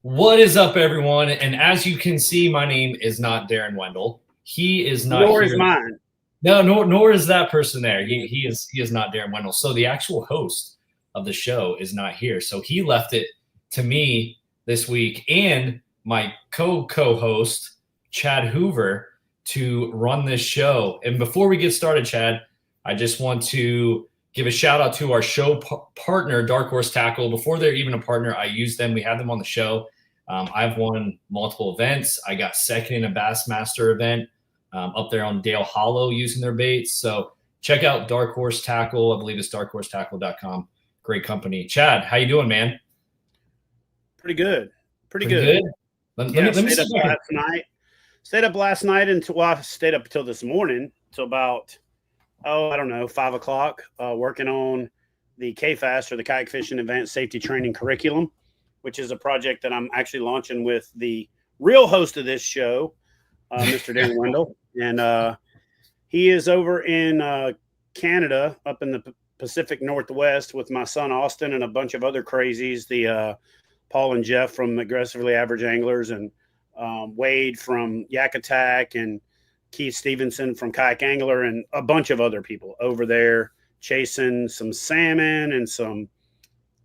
What is up, everyone? And as you can see, my name is not Darren Wendell. He is not Nor here. is mine. No, nor is that person there. He is not Darren Wendell. So the actual host of the show is not here. So he left it to me this week and my co-host, Chad Hoover, to run this show. And before we get started, Chad, I just want to give a shout out to our show partner, Dark Horse Tackle. Before they're even a partner, I use them. We have them on the show. I've won multiple events. I got second in a Bassmaster event up there on Dale Hollow using their baits. So check out Dark Horse Tackle. I believe it's darkhorsetackle.com. Great company. Chad, how you doing, man? Pretty good. Pretty good. Let me stayed up last night. Stayed up last night until I stayed up until this morning, till about 5 o'clock, working on the KFAS, or the Kayak Fishing Advanced Safety Training Curriculum, which is a project that I'm actually launching with the real host of this show, Mr. Darren Wendell. And he is over in Canada, up in the Pacific Northwest, with my son Austin and a bunch of other crazies, the Paul and Jeff from Aggressively Average Anglers, and Wade from Yak Attack, and Keith Stevenson from Kayak Angler, and a bunch of other people over there chasing some salmon and some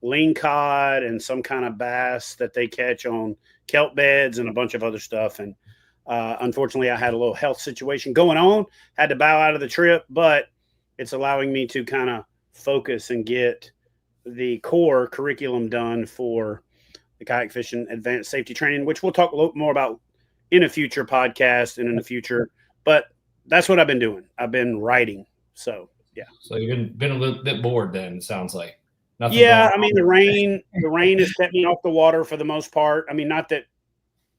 lean cod and some kind of bass that they catch on kelp beds and a bunch of other stuff. And unfortunately, I had a little health situation going on, had to bow out of the trip, but it's allowing me to kind of focus and get the core curriculum done for the Kayak Fishing Advanced Safety Training, which we'll talk a little more about in a future podcast and in the future. But that's what I've been doing. I've been writing. So, yeah. So you've been a little bit bored then, it sounds like. Yeah, I mean, the rain has kept me off the water for the most part. I mean, not that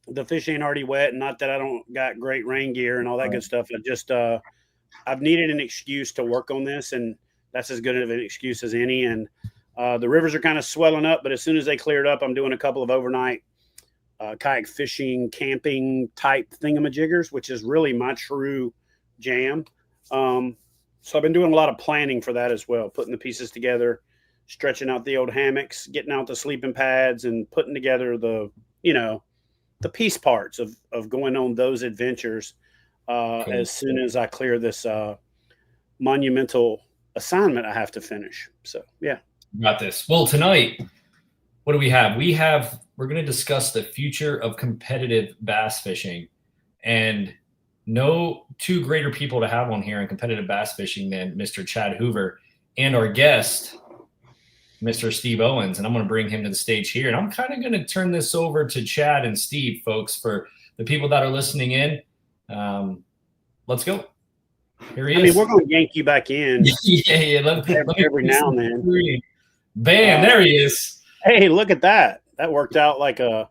the fish ain't already wet, and not that I don't got great rain gear and all that good stuff. I just I've needed an excuse to work on this, and that's as good of an excuse as any. And the rivers are kind of swelling up, but as soon as they cleared up, I'm doing a couple of overnight kayak fishing, camping type thingamajiggers, which is really my true jam. So I've been doing a lot of planning for that as well, putting the pieces together, stretching out the old hammocks, getting out the sleeping pads, and putting together the piece parts of going on those adventures as soon as I clear this monumental assignment I have to finish. So, yeah. Got this. Well, tonight, what do we have? We're going to discuss the future of competitive bass fishing, and no two greater people to have on here in competitive bass fishing than Mr. Chad Hoover and our guest, Mr. Steve Owens. And I'm going to bring him to the stage here. And I'm kind of going to turn this over to Chad and Steve, folks, for the people that are listening in. Let's go. Here he is. I mean, we're going to yank you back in. yeah. Let me every now and then. Bam, there he is. Hey, look at that. That worked out like a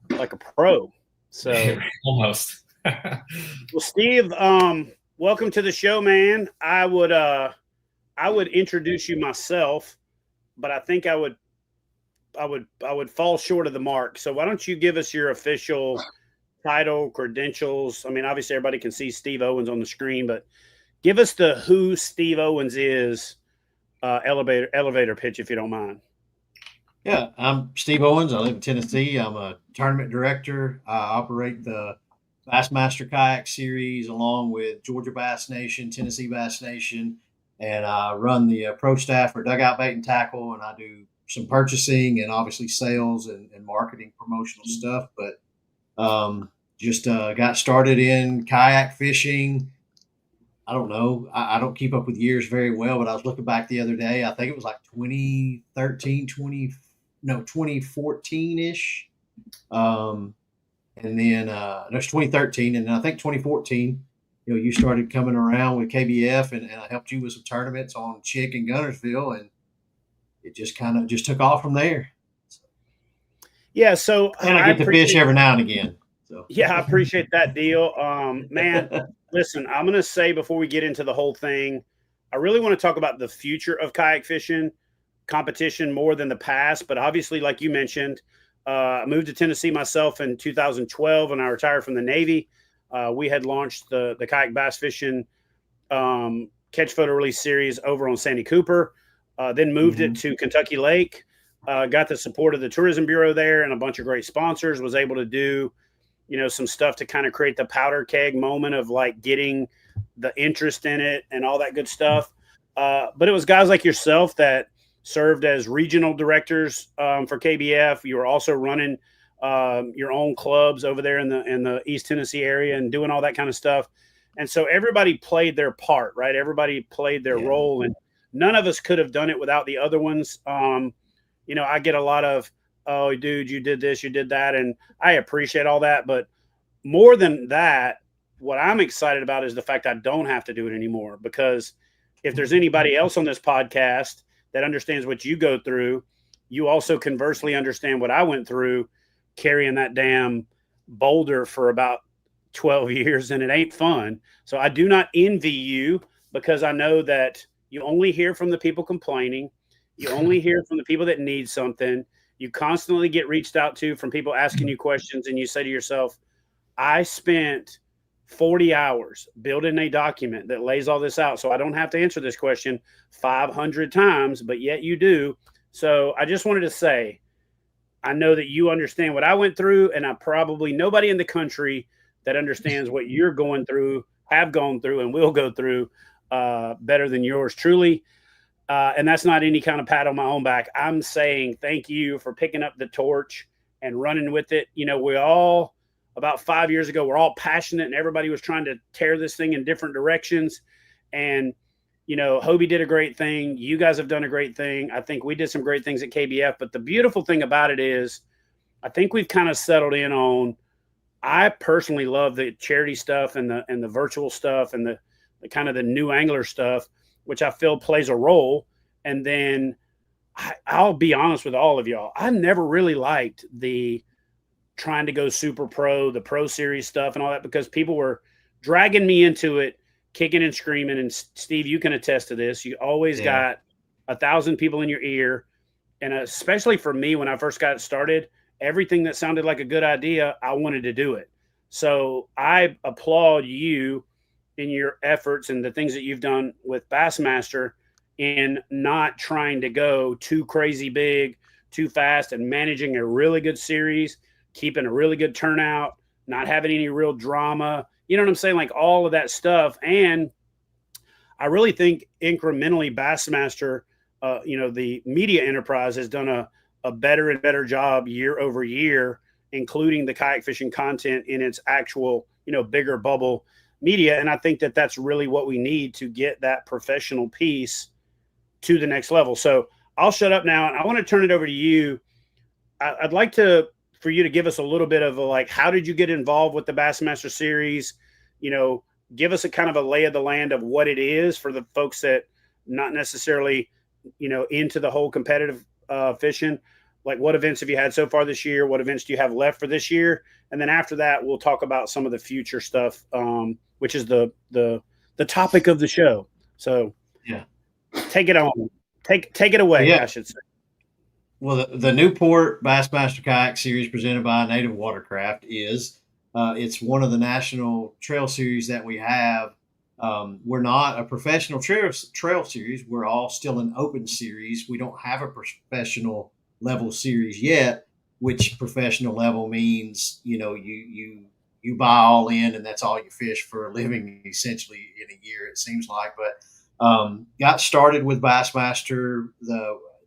pro. So almost. Well, Steve, welcome to the show, man. I would introduce you myself, but I think I would fall short of the mark. So why don't you give us your official title, credentials? I mean, obviously everybody can see Steve Owens on the screen, but give us the who Steve Owens is elevator pitch, if you don't mind. Yeah, I'm Steve Owens. I live in Tennessee. I'm a tournament director. I operate the Bassmaster Kayak Series along with Georgia Bass Nation, Tennessee Bass Nation, and I run the pro staff for Dugout Bait and Tackle, and I do some purchasing and obviously sales and marketing promotional stuff. But just got started in kayak fishing. I don't know. I don't keep up with years very well, but I was looking back the other day. I think it was like 2014-ish. And then there's 2013. And then I think 2014, you started coming around with KBF, and I helped you with some tournaments on Chick and Gunnersville, and it just kind of took off from there. Yeah. So and I get to fish every now and again. So yeah, I appreciate that deal. Man, listen, I'm going to say before we get into the whole thing, I really want to talk about the future of kayak fishing competition more than the past. But obviously, like you mentioned, I moved to Tennessee myself in 2012 when I retired from the Navy. We had launched the Kayak Bass Fishing Catch Photo Release Series over on Sandy Cooper, then moved it to Kentucky Lake. got the support of the Tourism Bureau there and a bunch of great sponsors, was able to do, some stuff to kind of create the powder keg moment of like getting the interest in it and all that good stuff. But it was guys like yourself that served as regional directors for KBF. You were also running your own clubs over there in the East Tennessee area and doing all that kind of stuff. And so everybody played their part, right? Everybody played their role, and none of us could have done it without the other ones. I get a lot of, oh, dude, you did this, you did that. And I appreciate all that. But more than that, what I'm excited about is the fact I don't have to do it anymore, because if there's anybody else on this podcast that understands what you go through, you also conversely understand what I went through carrying that damn boulder for about 12 years, and it ain't fun. So I do not envy you, because I know that you only hear from the people complaining. You only hear from the people that need something. You constantly get reached out to from people asking you questions, and you say to yourself, I spent 40 hours building a document that lays all this out, so I don't have to answer this question 500 times, but yet you do. So I just wanted to say, I know that you understand what I went through, and I probably nobody in the country that understands what you're going through, have gone through, and will go through better than yours truly. And that's not any kind of pat on my own back. I'm saying thank you for picking up the torch and running with it. We all, about 5 years ago, we're all passionate, and everybody was trying to tear this thing in different directions. And, Hobie did a great thing. You guys have done a great thing. I think we did some great things at KBF. But the beautiful thing about it is I think we've kind of settled in on, I personally love the charity stuff and the virtual stuff and the kind of the new angler stuff, which I feel plays a role. And then I'll be honest with all of y'all, I never really liked the trying to go super pro, the pro series stuff and all that, because people were dragging me into it, kicking and screaming. And Steve, you can attest to this. You always got 1,000 people in your ear. And especially for me, when I first got started, everything that sounded like a good idea, I wanted to do it. So I applaud you in your efforts and the things that you've done with Bassmaster in not trying to go too crazy big, too fast, and managing a really good series, keeping a really good turnout, not having any real drama. You know what I'm saying? Like all of that stuff. And I really think incrementally Bassmaster, the media enterprise has done a better and better job year over year, including the kayak fishing content in its actual, bigger bubble media. And I think that that's really what we need to get that professional piece to the next level. So I'll shut up now, and I want to turn it over to you. I'd like for you to give us a little bit of how did you get involved with the Bassmaster series? Give us a kind of a lay of the land of what it is for the folks that not necessarily, into the whole competitive fishing. Like, what events have you had so far this year? What events do you have left for this year? And then after that, we'll talk about some of the future stuff, which is the topic of the show. So take it on. Take it away, I should say. Well, the Newport Bassmaster Kayak Series presented by Native Watercraft it's one of the national trail series that we have. We're not a professional trail series. We're all still an open series. We don't have a professional level series yet, which professional level means, you buy all in and that's all you fish for a living, essentially, in a year, it seems like. But got started with Bassmaster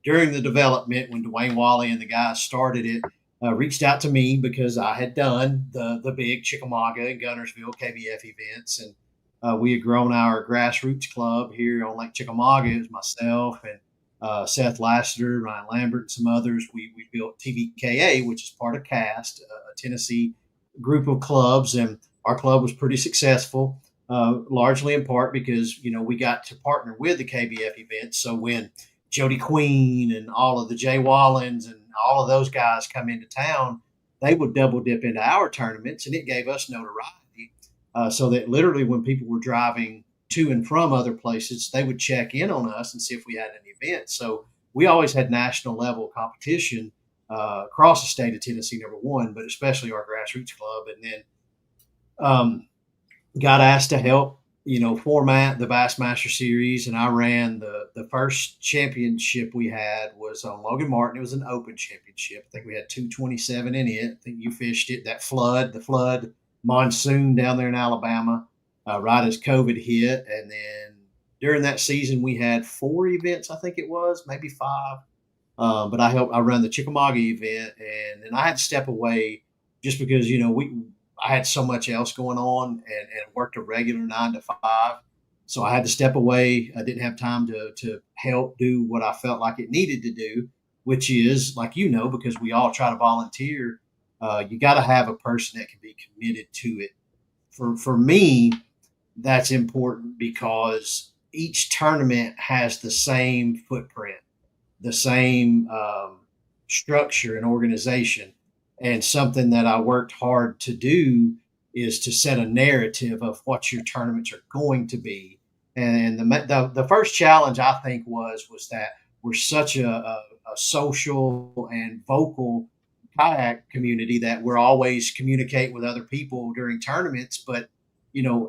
during the development when Dwayne Wally and the guys started it. Reached out to me because I had done the big Chickamauga and Gunnersville KBF events, and we had grown our grassroots club here on Lake Chickamauga. It was myself and Seth Lassiter, Ryan Lambert, and some others. We built TVKA, which is part of CAST, a Tennessee group of clubs, and our club was pretty successful, largely in part because we got to partner with the KBF events. So when Jody Queen and all of the Jay Wallens and all of those guys come into town, they would double dip into our tournaments, and it gave us notoriety. So that literally when people were driving to and from other places, they would check in on us and see if we had an event. So we always had national level competition across the state of Tennessee, number one, but especially our grassroots club. And then got asked to help format, the Bassmaster Series, and I ran the first championship we had was on Logan Martin. It was an open championship. I think we had 227 in it. I think you fished it. The flood monsoon down there in Alabama, right as COVID hit, and then during that season we had 4 events. I think it was maybe 5. But I run the Chickamauga event, and then I had to step away just because I had so much else going on and worked a regular 9 to 5. So I had to step away. I didn't have time to help do what I felt like it needed to do, which is like, because we all try to volunteer, you got to have a person that can be committed to it. For me, that's important because each tournament has the same footprint, the same structure and organization. And something that I worked hard to do is to set a narrative of what your tournaments are going to be. And the first challenge I think was that we're such a social and vocal kayak community that we're always communicate with other people during tournaments. But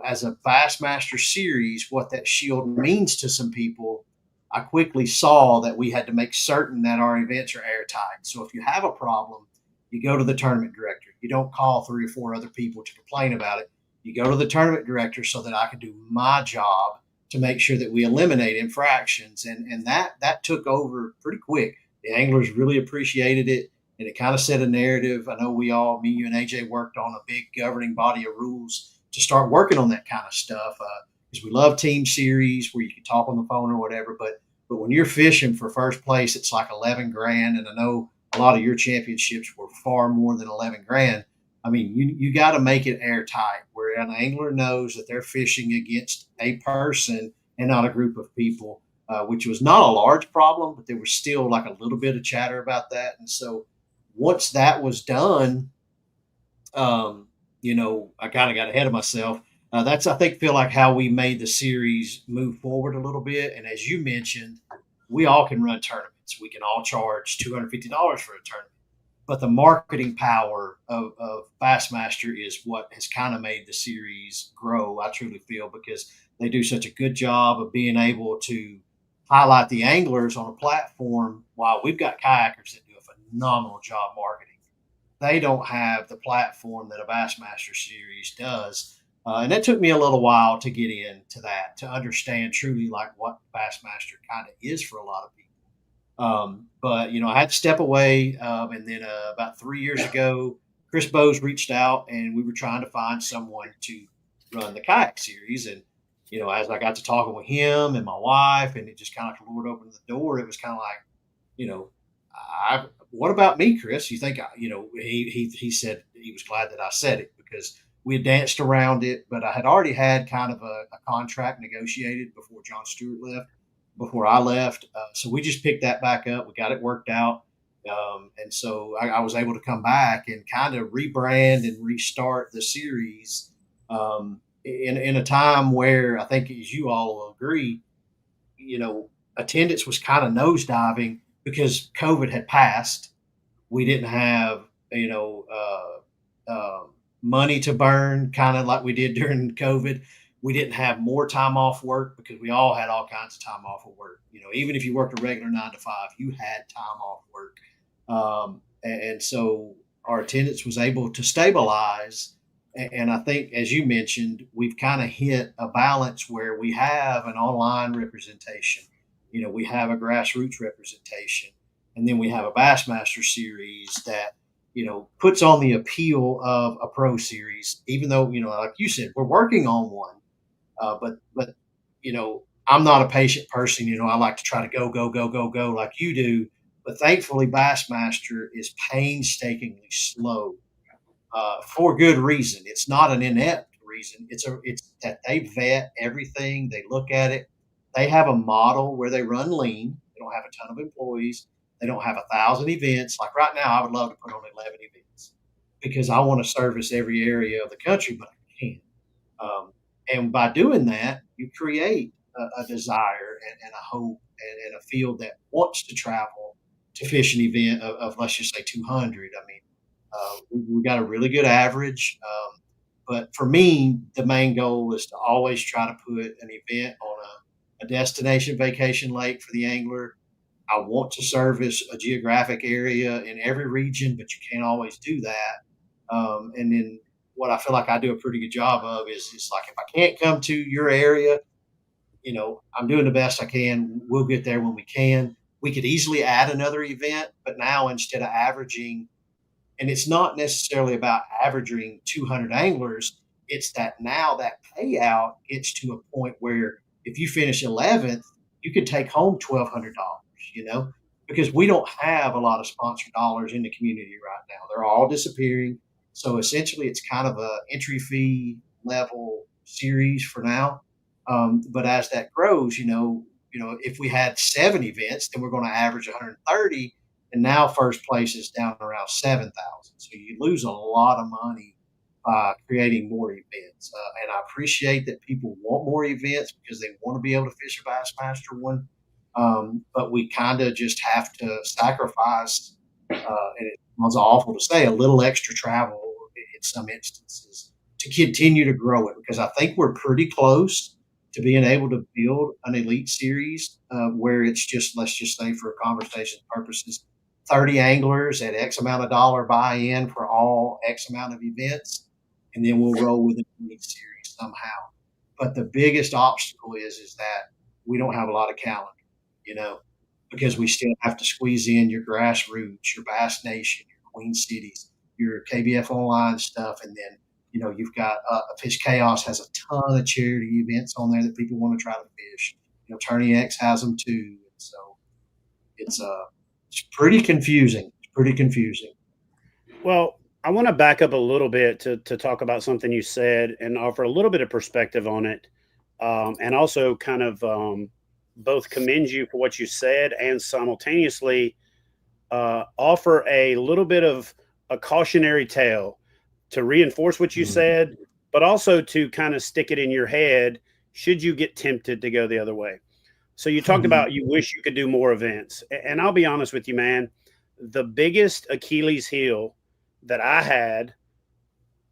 as a Bassmaster Series, what that shield means to some people, I quickly saw that we had to make certain that our events are airtight. So if you have a problem, you go to the tournament director. You don't call 3 or 4 other people to complain about it. You go to the tournament director so that I can do my job to make sure that we eliminate infractions. And that took over pretty quick. The anglers really appreciated it, and it kind of set a narrative. I know me, you, and AJ worked on a big governing body of rules to start working on that kind of stuff. Because we love team series where you can talk on the phone or whatever, but when you're fishing for first place, it's like 11 grand. And I know a lot of your championships were far more than 11 grand. I mean, you got to make it airtight where an angler knows that they're fishing against a person and not a group of people, which was not a large problem, but there was still like a little bit of chatter about that. And so once that was done, I kind of got ahead of myself. That's, I think, feel like how we made the series move forward a little bit. And as you mentioned, we all can run tournaments. We can all charge $250 for a tournament. But the marketing power of Bassmaster is what has kind of made the series grow, I truly feel, because they do such a good job of being able to highlight the anglers on a platform while we've got kayakers that do a phenomenal job marketing. They don't have the platform that a Bassmaster Series does. And that took me a little while to get into that, to understand truly like what Bassmaster kind of is for a lot of people. But I had to step away. And then about 3 years ago, Chris Bowes reached out and we were trying to find someone to run the kayak series. And, as I got to talking with him and my wife, and it just kind of like the Lord opened the door, it was kind of like, what about me, Chris? You think, he said he was glad that I said it because we had danced around it, but I had already had kind of a contract negotiated before John Stewart left, before I left. So we just picked that back up. We got it worked out. And so I was able to come back and kind of rebrand and restart the series in a time where I think, as you all will agree, attendance was kind of nosediving because COVID had passed. We didn't have, money to burn, kind of like we did during COVID. We didn't have more time off work because we all had all kinds of time off of work. Even if you worked a regular 9 to 5, you had time off work. And so our attendance was able to stabilize. And I think, as you mentioned, we've kind of hit a balance where we have an online representation. We have a grassroots representation, and then we have a Bassmaster Series that, puts on the appeal of a pro series, even though, like you said, we're working on one. But I'm not a patient person. I like to try to go like you do. But thankfully, Bassmaster is painstakingly slow for good reason. It's not an inept reason. It's that they vet everything. They look at it. They have a model where they run lean. They don't have a ton of employees. They don't have 1,000 events. Like right now, I would love to put on 11 events because I want to service every area of the country, but I can't. And by doing that, you create a desire and a hope and a field that wants to travel to fish an event of let's just say 200. I mean, we got a really good average. But for me, the main goal is to always try to put an event on a destination vacation lake for the angler. I want to service a geographic area in every region, but you can't always do that. And then what I feel like I do a pretty good job of is it's like if I can't come to your area, I'm doing the best I can. We'll get there when we can. We could easily add another event, but now instead of averaging, and it's not necessarily about averaging 200 anglers, it's that now that payout gets to a point where if you finish 11th, you could take home $1,200, because we don't have a lot of sponsor dollars in the community right now. They're all disappearing. So essentially, it's kind of a entry fee level series for now. But as that grows, if we had 7 events, then we're going to average 130, and now first place is down around 7,000. So you lose a lot of money by creating more events. And I appreciate that people want more events because they want to be able to fish a Bassmaster one. But we kind of just have to sacrifice, and it was awful to say, a little extra travel in some instances to continue to grow it, because I think we're pretty close to being able to build an elite series where it's just, let's just say for conversation purposes, 30 anglers at X amount of dollar buy-in for all X amount of events, and then we'll roll with an elite series somehow. But the biggest obstacle is that we don't have a lot of calendar, because we still have to squeeze in your grassroots, your Bass Nation, your Queen Cities, your KBF online stuff, and then you've got Fish Chaos has a ton of charity events on there that people want to try to fish. Tourney X has them too. So it's pretty confusing. It's pretty confusing. Well, I want to back up a little bit to talk about something you said and offer a little bit of perspective on it, and also kind of both commend you for what you said and simultaneously offer a little bit of a cautionary tale to reinforce what you said, but also to kind of stick it in your head should you get tempted to go the other way. So you talked about you wish you could do more events. And I'll be honest with you, man, the biggest Achilles heel that I had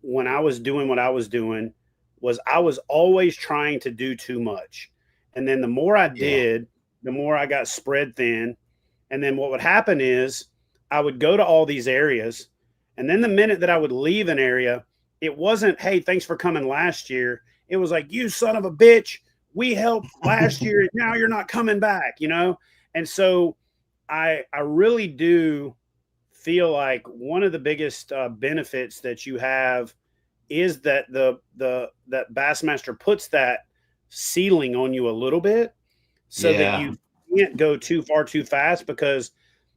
when I was doing what I was doing was I was always trying to do too much. And then the more I did, the more I got spread thin. And then what would happen is I would go to all these areas, and then the minute that I would leave an area, it wasn't, hey, thanks for coming last year. It was like, you son of a bitch, we helped last year, and now you're not coming back, And so I really do feel like one of the biggest benefits that you have is that that Bassmaster puts that ceiling on you a little bit so that you can't go too far too fast, because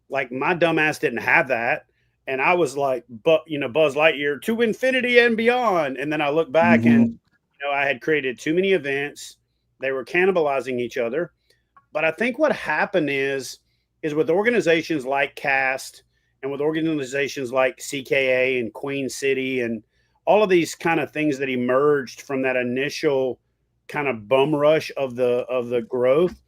like my dumbass didn't have that. And I was like, Buzz Lightyear to infinity and beyond. And then I look back and, I had created too many events. They were cannibalizing each other. But I think what happened is with organizations like CAST and with organizations like CKA and Queen City and all of these kind of things that emerged from that initial kind of bum rush of the growth,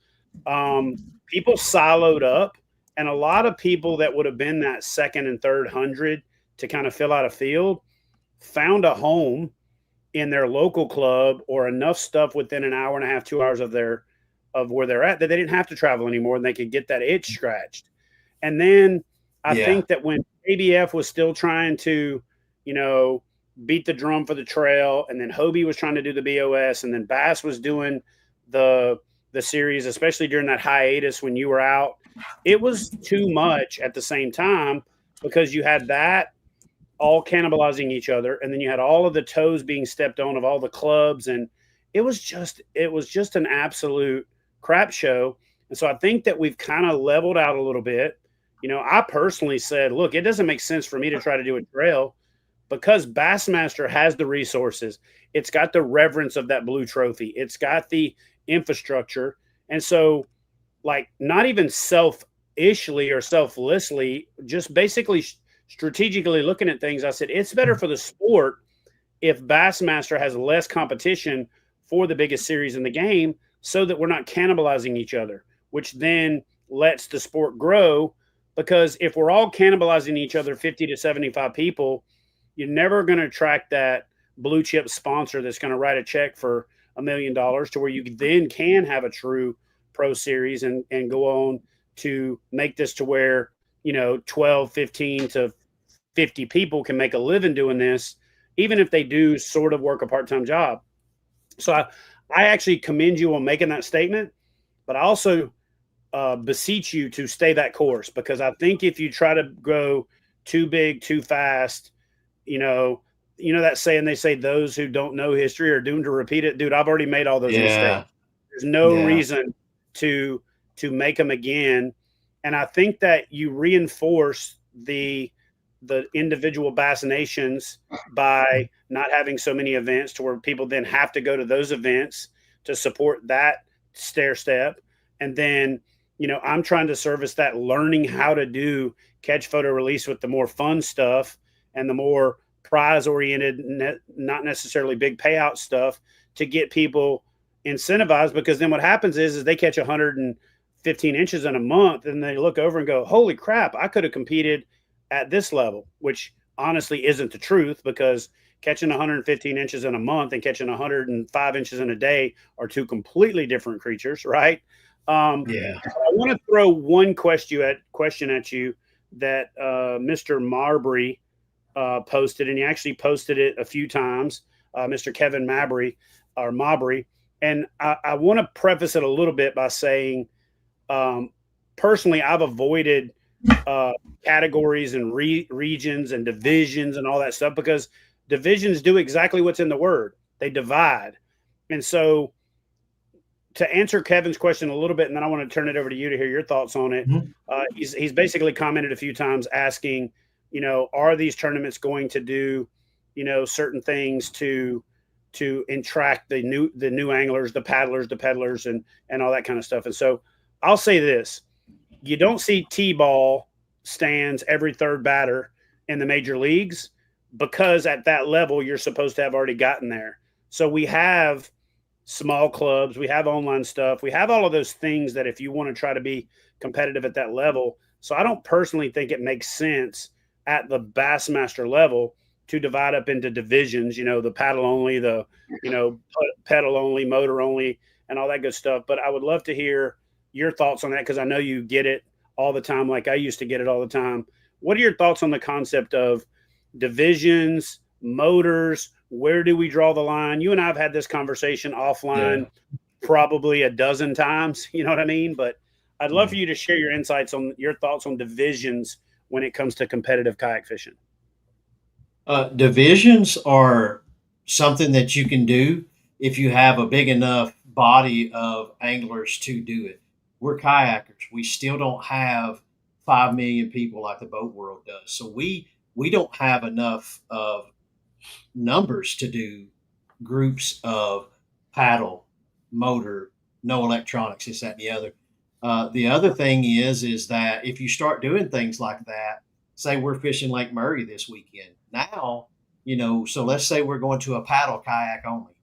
people siloed up. And a lot of people that would have been that second and third 100 to kind of fill out a field found a home in their local club or enough stuff within an hour and a half, 2 hours of where they're at that they didn't have to travel anymore, and they could get that itch scratched. And then I think that when ABF was still trying to, beat the drum for the trail, and then Hobie was trying to do the BOS, and then Bass was doing the series, especially during that hiatus when you were out, it was too much at the same time, because you had that all cannibalizing each other, and then you had all of the toes being stepped on of all the clubs, and it was just an absolute crap show. And so I think that we've kind of leveled out a little bit. I personally said, look, it doesn't make sense for me to try to do a trail, because Bassmaster has the resources. It's got the reverence of that blue trophy. It's got the infrastructure. And so, like, not even selfishly or selflessly, just basically strategically looking at things, I said, it's better for the sport if Bassmaster has less competition for the biggest series in the game, so that we're not cannibalizing each other, which then lets the sport grow. Because if we're all cannibalizing each other, 50 to 75 people, you're never going to attract that blue chip sponsor that's going to write a check for $1 million, to where you then can have a true pro series and go on to make this to where, 12, 15 to 50 people can make a living doing this, even if they do sort of work a part-time job. So I actually commend you on making that statement, but I also beseech you to stay that course, because I think if you try to go too big, too fast, that saying, they say those who don't know history are doomed to repeat it. Dude, I've already made all those mistakes. There's no reason to make them again. And I think that you reinforce the individual bass nations by not having so many events, to where people then have to go to those events to support that stair step. And then, I'm trying to service that learning how to do catch, photo, release with the more fun stuff and the more prize oriented, not necessarily big payout stuff, to get people incentivized. Because then what happens is they catch 115 inches in a month, and they look over and go, holy crap, I could have competed at this level, which honestly isn't the truth, because catching 115 inches in a month and catching 105 inches in a day are two completely different creatures, right? I want to throw one question at you that Mr. Marbury posted, and he actually posted it a few times, Mr. Kevin Mabry. And I want to preface it a little bit by saying, personally, I've avoided categories and regions and divisions and all that stuff, because divisions do exactly what's in the word. They divide. And so, to answer Kevin's question a little bit, and then I want to turn it over to you to hear your thoughts on it. He's basically commented a few times asking, are these tournaments going to do, certain things to attract the new anglers, the paddlers, the peddlers, and all that kind of stuff. And so I'll say this: you don't see T-ball stands every third batter in the major leagues, because at that level, you're supposed to have already gotten there. So we have small clubs, we have online stuff, we have all of those things that if you want to try to be competitive at that level. So I don't personally think it makes sense at the Bassmaster level to divide up into divisions, the paddle only, the, pedal only, motor only, and all that good stuff. But I would love to hear your thoughts on that, because I know you get it all the time, like I used to get it all the time. What are your thoughts on the concept of divisions, motors? Where do we draw the line? You and I have had this conversation offline probably a dozen times, you know what I mean? But I'd love for you to share your insights on your thoughts on divisions when it comes to competitive kayak fishing. Divisions are something that you can do if you have a big enough body of anglers to do it. We're kayakers. We still don't have 5 million people like the boat world does. So we don't have enough of numbers to do groups of paddle, motor, no electronics, this, that, and the other. The other thing is that if you start doing things like that, say we're fishing Lake Murray this weekend. Now, so let's say we're going to a paddle kayak only.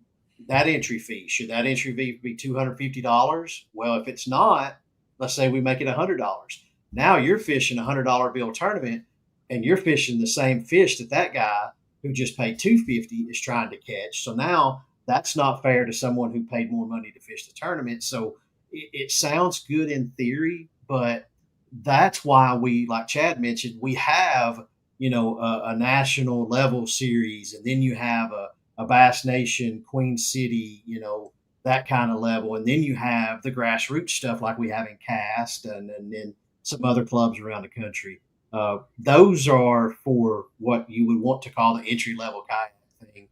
That entry fee, should that entry fee be $250? Well, if it's not, let's say we make it $100. Now you're fishing a $100 bill tournament, and you're fishing the same fish that guy who just paid $250 is trying to catch. So now that's not fair to someone who paid more money to fish the tournament. So it sounds good in theory, but that's why we, like Chad mentioned, we have, a national level series, and then you have a Bass Nation, Queen City, that kind of level. And then you have the grassroots stuff like we have in Cast and then some other clubs around the country. Those are for what you would want to call the entry level kayak thing.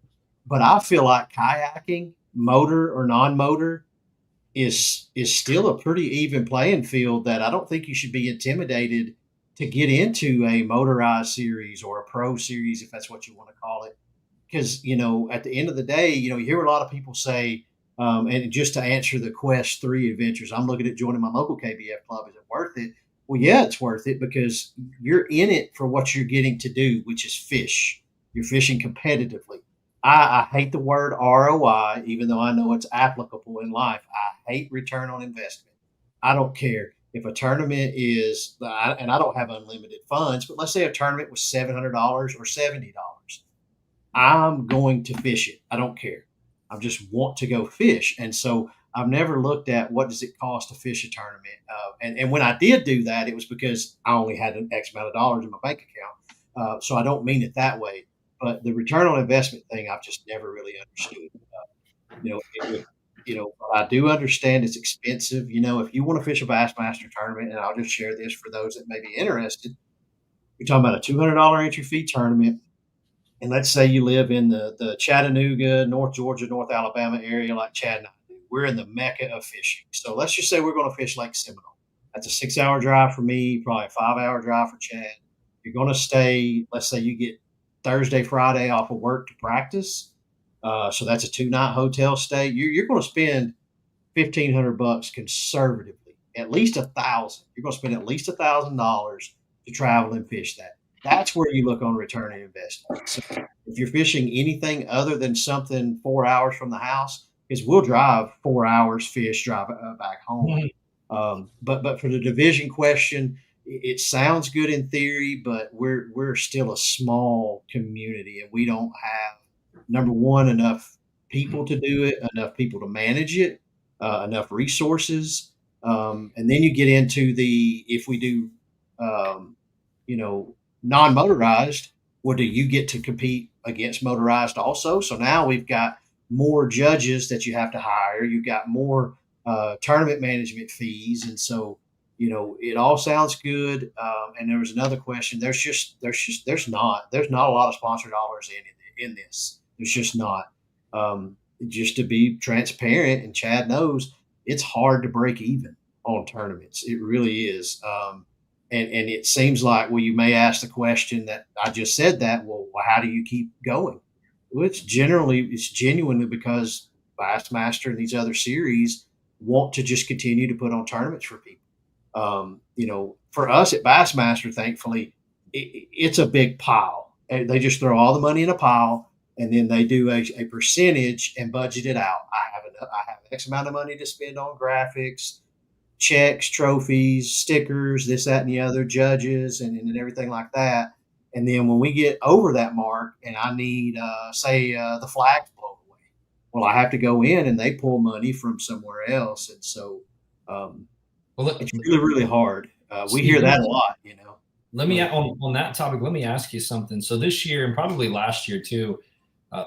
But I feel like kayaking, motor or non-motor, is still a pretty even playing field, that I don't think you should be intimidated to get into a motorized series or a pro series, if that's what you want to call it. Because, at the end of the day, you hear a lot of people say, and just to answer the Quest 3 adventures, I'm looking at joining my local KBF club. Is it worth it? Well, yeah, it's worth it, because you're in it for what you're getting to do, which is fish. You're fishing competitively. I hate the word ROI, even though I know it's applicable in life. I hate return on investment. I don't care if a tournament is, and I don't have unlimited funds, but let's say a tournament was $700 or $70. I'm going to fish it. I don't care. I just want to go fish. And so I've never looked at what does it cost to fish a tournament. And when I did do that, it was because I only had an X amount of dollars in my bank account. So I don't mean it that way. But the return on investment thing, I've just never really understood. But I do understand it's expensive. If you want to fish a Bassmaster tournament, and I'll just share this for those that may be interested, you're talking about a $200 entry fee tournament. And let's say you live in the Chattanooga, North Georgia, North Alabama area like Chad and I do. We're in the mecca of fishing. So let's just say we're going to fish Lake Seminole. That's a 6-hour drive for me, probably a 5-hour drive for Chad. You're going to stay, let's say you get Thursday, Friday off of work to practice. So that's a 2-night hotel stay. You're going to spend $1,500 conservatively, at least $1,000. You're going to spend at least $1,000 to travel and fish that. That's where you look on return on investment. So if you're fishing anything other than something 4 hours from the house, because we'll drive 4 hours, fish, drive back home. But for the division question, it sounds good in theory, but we're still a small community, and we don't have, number one, enough people to do it, enough people to manage it, enough resources, and then you get into if we do, non-motorized, well, do you get to compete against motorized also? So now we've got more judges that you have to hire. You've got more tournament management fees, and so it all sounds good. And there was another question. There's not a lot of sponsor dollars in this. There's just not. Just to be transparent, and Chad knows, it's hard to break even on tournaments. It really is. And it seems like, well, you may ask the question that I just said that, well, how do you keep going? Well, it's genuinely because Bassmaster and these other series want to just continue to put on tournaments for people. For us at Bassmaster, thankfully, it's a big pile. They just throw all the money in a pile, and then they do a percentage and budget it out. I have X amount of money to spend on graphics, checks, trophies, stickers, this, that, and the other, judges, and everything like that. And then when we get over that mark and I need, the flags blown away, well, I have to go in and they pull money from somewhere else. And so it's really, really hard. We hear that a lot, Let me, on that topic, let me ask you something. So this year, and probably last year too,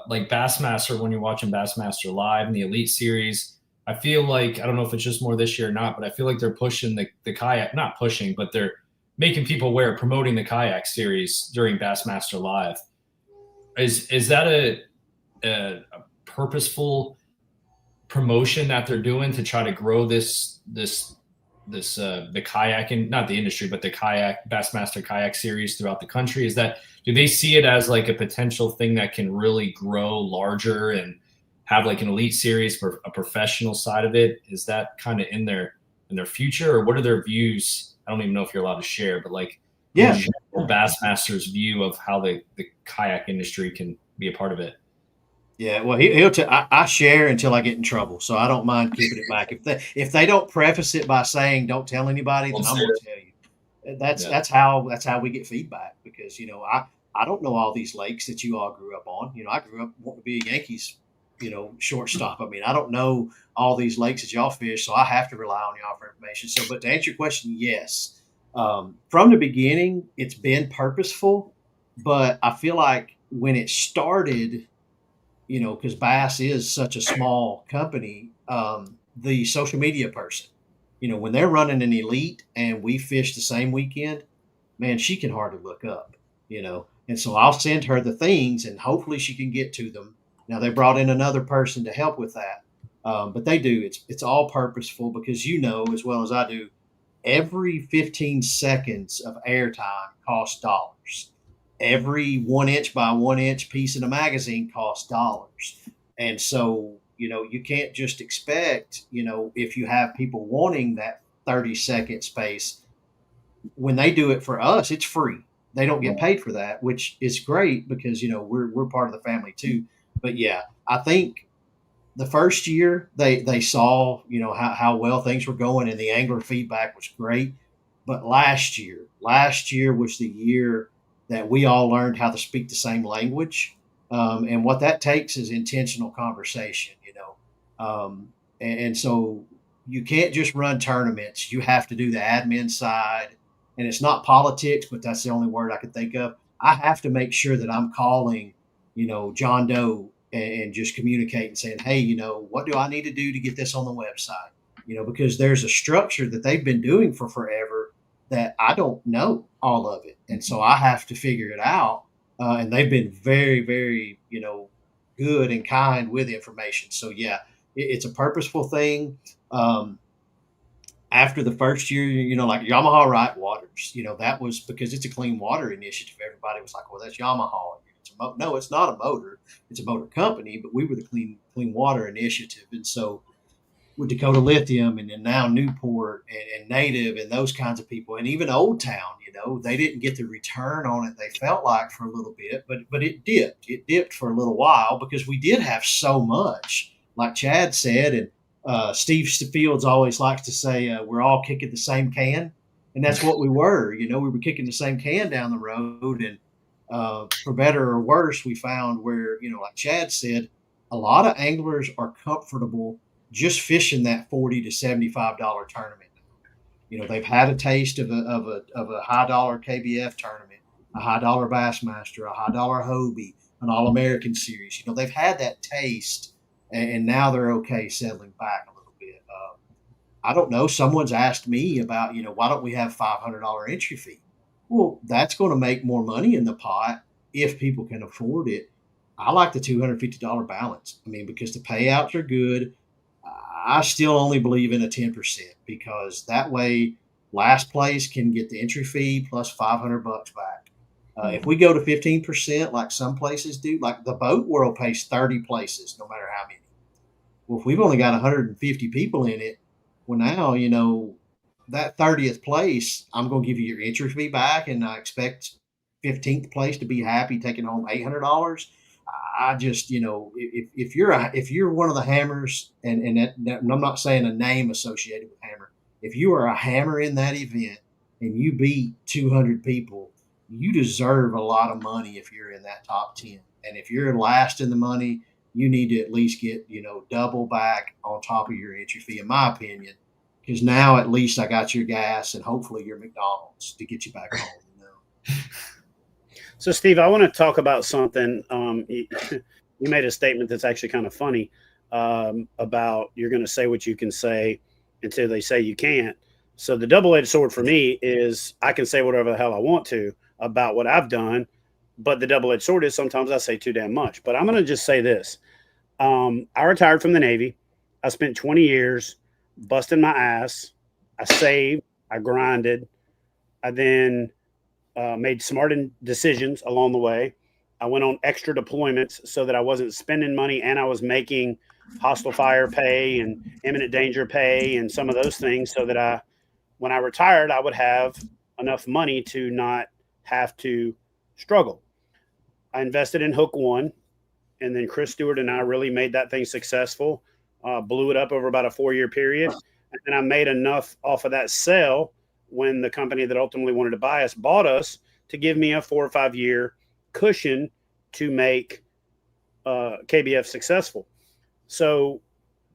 like Bassmaster, when you're watching Bassmaster Live in the Elite Series, I feel like, I don't know if it's just more this year or not, but I feel like they're pushing the kayak, not pushing, but they're making people aware, promoting the Kayak Series during Bassmaster Live. Is that a purposeful promotion that they're doing to try to grow the kayaking, not the industry, but the Bassmaster Kayak Series throughout the country? Do they see it as like a potential thing that can really grow larger and have like an elite series for a professional side of it? Is that kind of in their future, or what are their views? I don't even know if you're allowed to share, but Bassmaster's view of how the kayak industry can be a part of it. Yeah, well, I share until I get in trouble, so I don't mind keeping it back. If they don't preface it by saying "Don't tell anybody," then I'm going to tell you. That's how we get feedback, because I don't know all these lakes that you all grew up on. I grew up wanting to be a Yankees shortstop. I mean, I don't know all these lakes that y'all fish, so I have to rely on y'all for information. So, but to answer your question, yes. From the beginning, it's been purposeful, but I feel like when it started, because Bass is such a small company, the social media person, when they're running an elite and we fish the same weekend, man, she can hardly look up, and so I'll send her the things and hopefully she can get to them. Now, they brought in another person to help with that, but they do. It's all purposeful, because as well as I do, every 15 seconds of airtime costs dollars. Every 1 inch by 1 inch piece in a magazine costs dollars. And so, you can't just expect, if you have people wanting that 30-second space, when they do it for us, it's free. They don't get paid for that, which is great, because, we're part of the family too. But yeah, I think the first year they saw, how well things were going, and the angler feedback was great. But last year was the year that we all learned how to speak the same language. And what that takes is intentional conversation, and so you can't just run tournaments. You have to do the admin side, and it's not politics, but that's the only word I could think of. I have to make sure that I'm calling, John Doe and just communicating, saying, hey, what do I need to do to get this on the website? Because there's a structure that they've been doing for forever that I don't know all of it. And so I have to figure it out. And they've been very, very, good and kind with information. So yeah, it's a purposeful thing. After the first year, like Yamaha Right Waters, that was because it's a clean water initiative. Everybody was like, well, that's Yamaha. No, it's not a motor. It's a motor company, but we were the clean water initiative. And so with Dakota Lithium and then now Newport and Native and those kinds of people, and even Old Town, they didn't get the return on it they felt like for a little bit, but it dipped. It dipped for a little while because we did have so much, like Chad said, and Steve Fields always likes to say, we're all kicking the same can. And that's what we were. We were kicking the same can down the road. And for better or worse, we found where, like Chad said, a lot of anglers are comfortable just fishing that $40 to $75 tournament. They've had a taste of a high dollar KBF tournament, a high dollar Bassmaster, a high dollar Hobie, an All American Series. They've had that taste, and now they're okay settling back a little bit. I don't know. Someone's asked me about, why don't we have $500 entry fee? Well, that's going to make more money in the pot if people can afford it. I like the $250 balance. Because the payouts are good. I still only believe in a 10% because that way last place can get the entry fee plus $500 back. If we go to 15%, like some places do, like the boat world pays 30 places, no matter how many. Well, if we've only got 150 people in it, well, now, that 30th place, I'm going to give you your entry fee back, and I expect 15th place to be happy taking home $800. I just, if you're one of the hammers, and I'm not saying a name associated with hammer, if you are a hammer in that event and you beat 200 people, you deserve a lot of money if you're in that top 10. And if you're last in the money, you need to at least get, double back on top of your entry fee, in my opinion, because now at least I got your gas and hopefully your McDonald's to get you back home. So, Steve, I want to talk about something. You made a statement that's actually kind of funny about you're going to say what you can say until they say you can't. So the double-edged sword for me is I can say whatever the hell I want to about what I've done, but the double-edged sword is sometimes I say too damn much. But I'm going to just say this. I retired from the Navy. I spent 20 years busting my ass. I saved. I grinded. I then made smart decisions along the way. I went on extra deployments so that I wasn't spending money and I was making hostile fire pay and imminent danger pay and some of those things so that when I retired, I would have enough money to not have to struggle. I invested in Hook One, and then Chris Stewart and I really made that thing successful, blew it up over about a 4-year period. And then I made enough off of that sale when the company that ultimately wanted to buy us bought us to give me a 4 or 5 year cushion to make KBF successful. So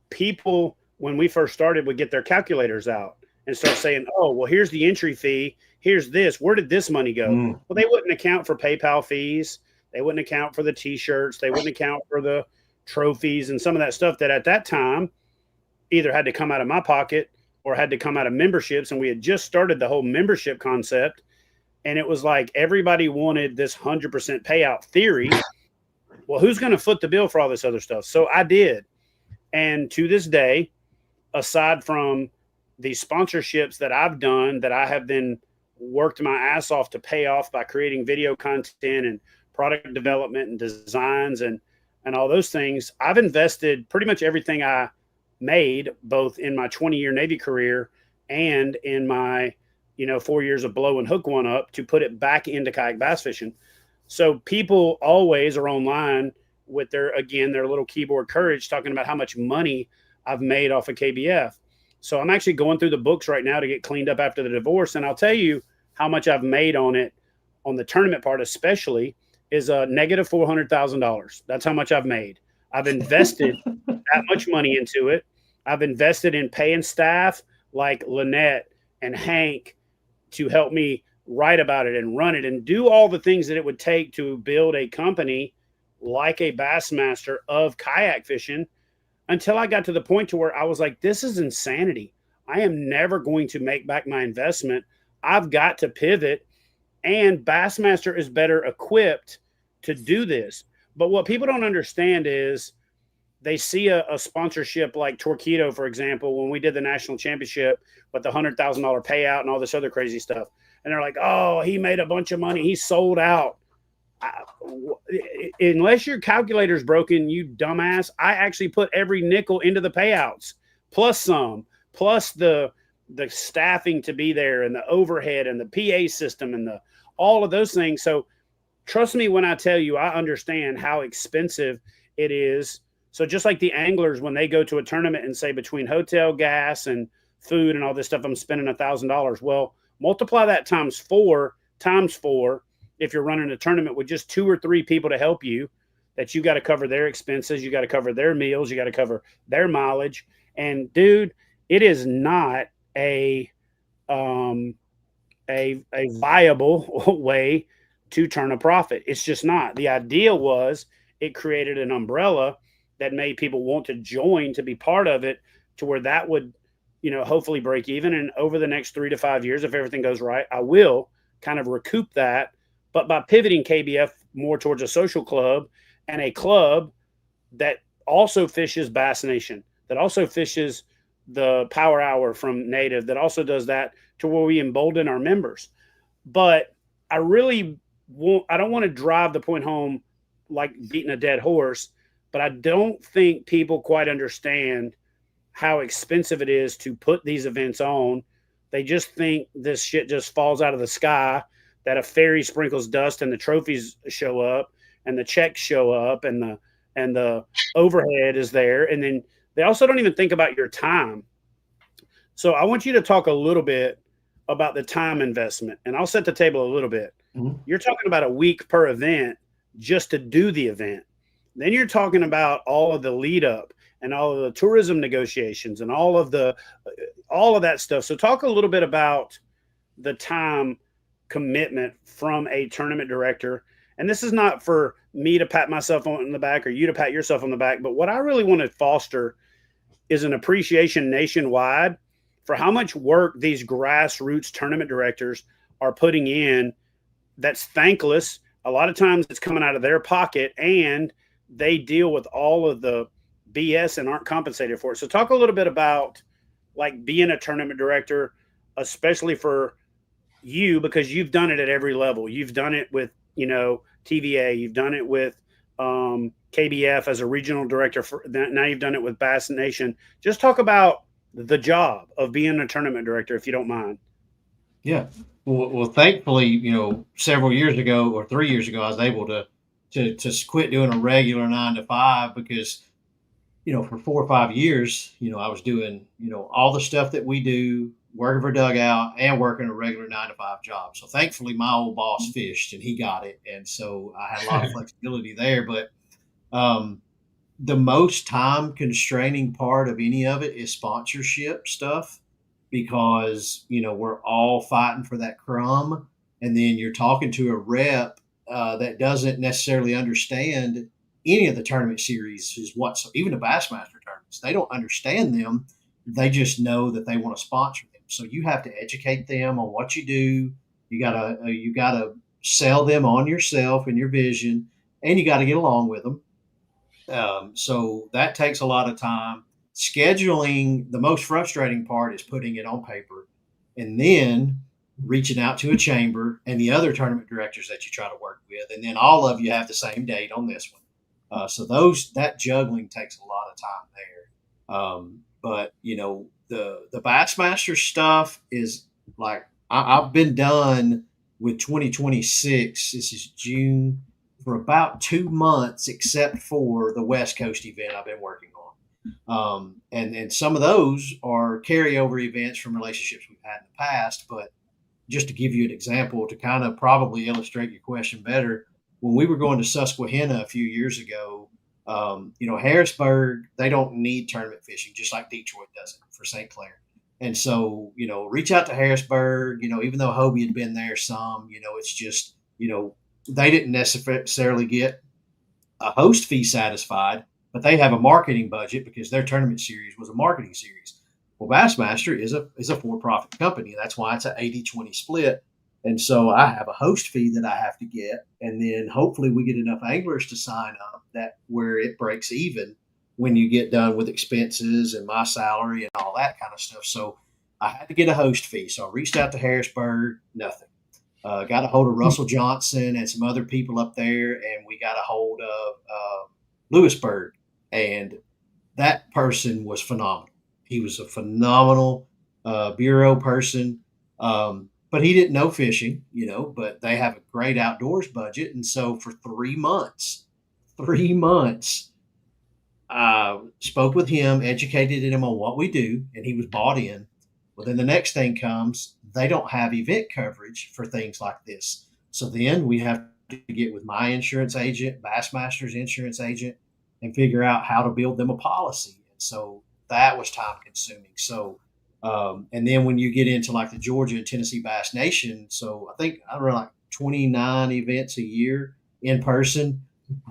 people, when we first started, would get their calculators out and start saying, oh, well, here's the entry fee. Here's this. Where did this money go? Well, they wouldn't account for PayPal fees. They wouldn't account for the T-shirts. They wouldn't account for the trophies and some of that stuff that at that time either had to come out of my pocket or had to come out of memberships. And we had just started the whole membership concept. And it was like everybody wanted this 100% payout theory. Well, who's going to foot the bill for all this other stuff? So I did. And to this day, aside from the sponsorships that I've done, that I have then worked my ass off to pay off by creating video content and product development and designs and all those things, I've invested pretty much everything I made, both in my 20-year Navy career and in my 4 years of blowing Hook One up, to put it back into kayak bass fishing. So people always are online with their little keyboard courage talking about how much money I've made off of KBF. So I'm actually going through the books right now to get cleaned up after the divorce. And I'll tell you how much I've made on it, on the tournament part especially, is a negative $400,000. That's how much I've made. I've invested that much money into it. I've invested in paying staff like Lynette and Hank to help me write about it and run it and do all the things that it would take to build a company like a Bassmaster of kayak fishing, until I got to the point to where I was like, this is insanity. I am never going to make back my investment. I've got to pivot, and Bassmaster is better equipped to do this. But what people don't understand is they see a sponsorship like Torquedo, for example, when we did the national championship with the $100,000 payout and all this other crazy stuff. And they're like, oh, he made a bunch of money. He sold out. Unless your calculator's broken, you dumbass, I actually put every nickel into the payouts, plus some, plus the staffing to be there and the overhead and the PA system and all of those things. So trust me when I tell you, I understand how expensive it is. So just like the anglers, when they go to a tournament and say between hotel, gas, and food and all this stuff, I'm spending $1,000. Well, multiply that times four if you're running a tournament with just 2 or 3 people to help you, that you got to cover their expenses, you got to cover their meals, you got to cover their mileage. And dude, it is not a viable way to turn a profit. It's just not. The idea was it created an umbrella that made people want to join, to be part of it, to where that would, hopefully break even. And over the next 3 to 5 years, if everything goes right, I will kind of recoup that. But by pivoting KBF more towards a social club and a club that also fishes Bass Nation, that also fishes the Power Hour from Native, that also does that, to where we embolden our members. But I don't want to drive the point home like beating a dead horse, but I don't think people quite understand how expensive it is to put these events on. They just think this shit just falls out of the sky, that a fairy sprinkles dust and the trophies show up and the checks show up and the overhead is there. And then they also don't even think about your time. So I want you to talk a little bit about the time investment, and I'll set the table a little bit. Mm-hmm. You're talking about a week per event just to do the event. Then you're talking about all of the lead up and all of the tourism negotiations and all of that stuff. So talk a little bit about the time commitment from a tournament director. And this is not for me to pat myself on the back or you to pat yourself on the back, but what I really want to foster is an appreciation nationwide for how much work these grassroots tournament directors are putting in. That's thankless. A lot of times it's coming out of their pocket, and they deal with all of the BS and aren't compensated for it. So talk a little bit about like being a tournament director, especially for you, because you've done it at every level. You've done it with, TVA. You've done it with KBF as a regional director. Now you've done it with Bass Nation. Just talk about the job of being a tournament director, if you don't mind. Yeah. Well, thankfully, several years ago or 3 years ago, I was able to quit doing a regular 9 to 5 because, for 4 or 5 years, I was doing, all the stuff that we do, working for Dugout and working a regular 9 to 5 job. So thankfully my old boss fished and he got it. And so I had a lot of flexibility there, but the most time constraining part of any of it is sponsorship stuff, because, we're all fighting for that crumb. And then you're talking to a rep that doesn't necessarily understand any of the tournament series, even the Bassmaster tournaments. They don't understand them. They just know that they want to sponsor them. So you have to educate them on what you do. You gotta sell them on yourself and your vision, and you got to get along with them. So that takes a lot of time. Scheduling, the most frustrating part is putting it on paper and then reaching out to a chamber and the other tournament directors that you try to work with. And then all of you have the same date on this one. So that juggling takes a lot of time there. But the Bassmaster stuff is like, I've been done with 2026. This is June, for about 2 months, except for the West Coast event I've been working on. And some of those are carryover events from relationships we've had in the past. But just to give you an example to kind of probably illustrate your question better, when we were going to Susquehanna a few years ago, Harrisburg, they don't need tournament fishing, just like Detroit doesn't for St. Clair. And so, reach out to Harrisburg, even though Hobie had been there some, it's just, they didn't necessarily get a host fee satisfied, but they have a marketing budget because their tournament series was a marketing series. Well, Bassmaster is a for-profit company. That's why it's an 80-20 split. And so I have a host fee that I have to get. And then hopefully we get enough anglers to sign up that where it breaks even when you get done with expenses and my salary and all that kind of stuff. So I had to get a host fee. So I reached out to Harrisburg, nothing. Got a hold of Russell Johnson and some other people up there, and we got a hold of Lewisburg. And that person was phenomenal. He was a phenomenal bureau person. But he didn't know fishing, but they have a great outdoors budget. And so for 3 months, I spoke with him, educated him on what we do, and he was bought in. Well, then the next thing comes, they don't have event coverage for things like this. So then we have to get with my insurance agent, Bassmaster's insurance agent, and figure out how to build them a policy. And so that was time consuming. So, and then when you get into like the Georgia and Tennessee Bass Nation, so I think I run like 29 events a year in person.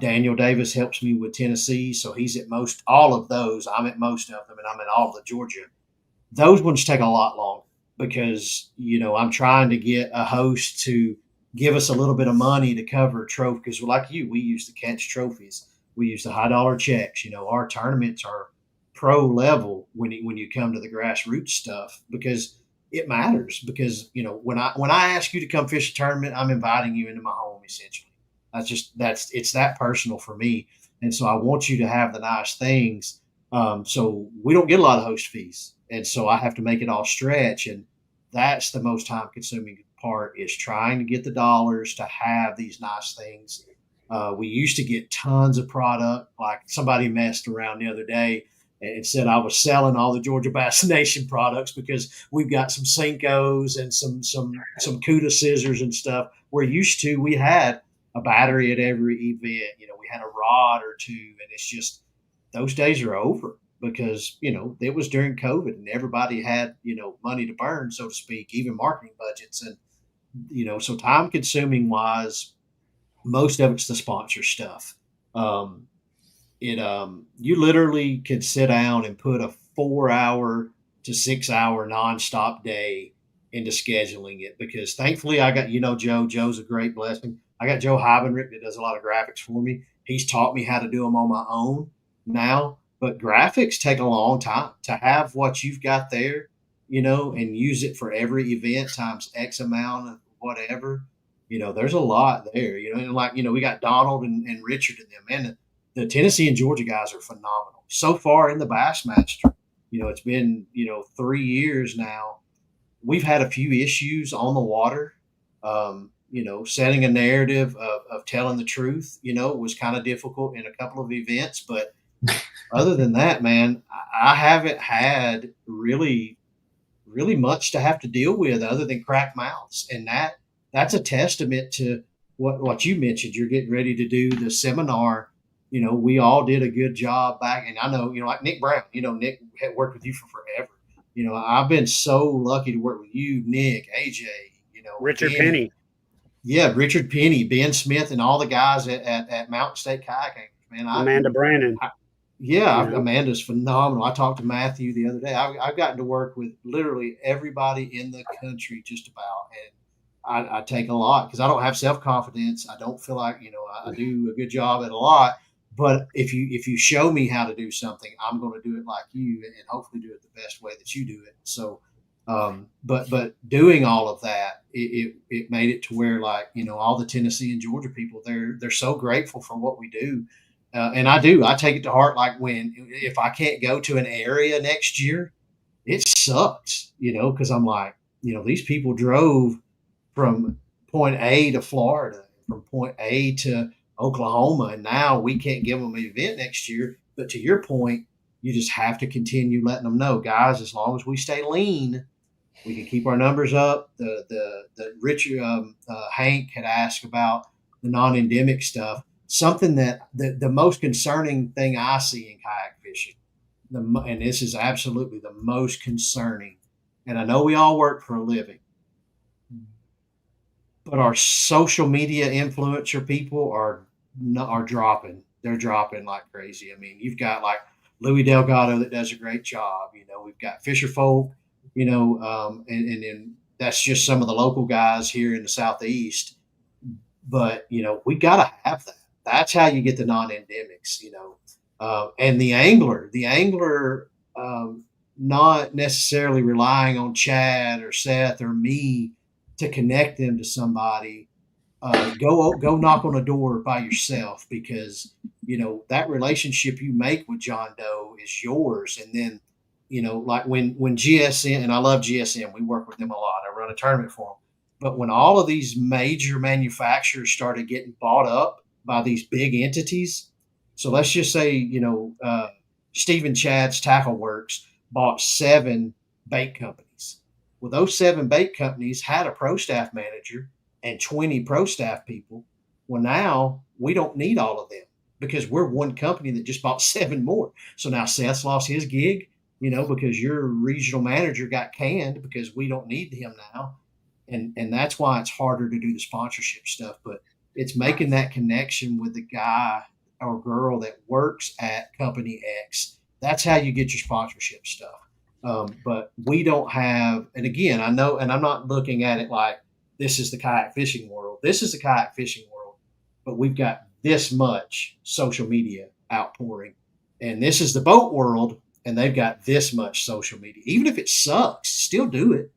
Daniel Davis helps me with Tennessee. So he's at most all of those. I'm at most of them, and I'm at all of the Georgia. Those ones take a lot longer because, I'm trying to get a host to give us a little bit of money to cover a trophy. Because like you, we use the catch trophies. We use the high dollar checks. Our tournaments are pro level when you come to the grassroots stuff because it matters. Because, when I ask you to come fish a tournament, I'm inviting you into my home essentially. It's that personal for me. And so I want you to have the nice things. So we don't get a lot of host fees. And so I have to make it all stretch. And that's the most time consuming part is trying to get the dollars to have these nice things. We used to get tons of product. Like somebody messed around the other day and said I was selling all the Georgia Bass Nation products because we've got some Senkos and some Cuda scissors and stuff. Where used to we had a battery at every event. We had a rod or two, and it's just those days are over because, it was during COVID and everybody had, money to burn, so to speak, even marketing budgets. And, so time consuming wise, most of it's the sponsor stuff. You literally could sit down and put a 4-hour to 6-hour nonstop day into scheduling it because thankfully I got, Joe's a great blessing. I got Joe Heibenrick that does a lot of graphics for me. He's taught me how to do them on my own now, but graphics take a long time to have what you've got there, and use it for every event times X amount of whatever. There's a lot there, and like, we got Donald and Richard and them, and the Tennessee and Georgia guys are phenomenal. So far in the Bassmaster, it's been, 3 years now. We've had a few issues on the water. Setting a narrative of telling the truth, was kind of difficult in a couple of events. But other than that, man, I haven't had really, really much to have to deal with other than cracked mouths. And that's a testament to what you mentioned. You're getting ready to do the seminar. We all did a good job back. And I know, like Nick Brown, Nick had worked with you for forever. I've been so lucky to work with you, Nick, AJ, Richard Penny. Yeah, Richard Penny, Ben Smith, and all the guys at Mountain State Kayak, man. Amanda Brannon. Amanda's phenomenal. I talked to Matthew the other day. I've gotten to work with literally everybody in the country just about, and I take a lot because I don't have self-confidence. I don't feel like, I do a good job at a lot. But if you show me how to do something, I'm going to do it like you and hopefully do it the best way that you do it. So, but doing all of that, it made it to where like, all the Tennessee and Georgia people, they're so grateful for what we do. And I take it to heart. Like if I can't go to an area next year, it sucks, cause I'm like, these people drove from point A to Florida, from point A to Oklahoma, and now we can't give them an event next year. But to your point, you just have to continue letting them know, guys, as long as we stay lean, we can keep our numbers up. The Richard Hank had asked about the non-endemic stuff. Something that the most concerning thing I see in kayak fishing, and this is absolutely the most concerning, and I know we all work for a living, but our social media influencer people are dropping. They're dropping like crazy. I mean, you've got like Louis Delgado that does a great job. We've got Fisher Folk, and that's just some of the local guys here in the Southeast. But, we got to have that. That's how you get the non-endemics, and the angler, not necessarily relying on Chad or Seth or me to connect them to somebody. Go knock on a door by yourself, because that relationship you make with John Doe is yours. And then like when GSM, and I love GSM, we work with them a lot. I run a tournament for them. But when all of these major manufacturers started getting bought up by these big entities, so let's just say Steve and Chad's Tackle Works bought 7 bait companies. Well, those 7 bait companies had a pro staff manager and 20 pro staff people. Well, now we don't need all of them, because we're one company that just bought 7 more. So now Seth's lost his gig, because your regional manager got canned, because we don't need him now. And that's why it's harder to do the sponsorship stuff. But it's making that connection with the guy or girl that works at company X. That's how you get your sponsorship stuff. But we don't have, and again, I know, and I'm not looking at it like this is the kayak fishing world. This is the kayak fishing world, but we've got this much social media outpouring. And this is the boat world, and they've got this much social media. Even if it sucks, still do it,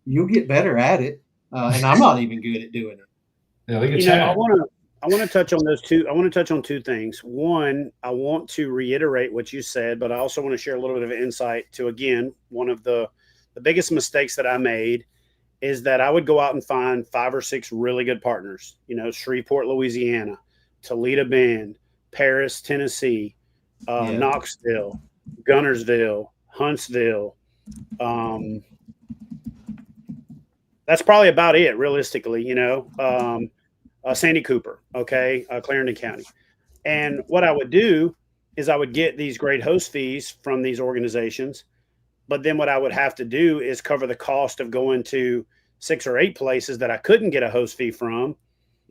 You'll get better at it. And I'm not even good at doing it. Yeah, look at Chad. I want to touch on those two. I want to touch on 2 things. One, I want to reiterate what you said, but I also want to share a little bit of insight to, again, one of the biggest mistakes that I made is that I would go out and find 5 or 6 really good partners, Shreveport, Louisiana, Toledo Bend, Paris, Tennessee, Knoxville, Gunnersville, Huntsville. That's probably about it, realistically, Sandy Cooper, Clarendon County. And what I would do is I would get these great host fees from these organizations, but then what I would have to do is cover the cost of going to 6 or 8 places that I couldn't get a host fee from,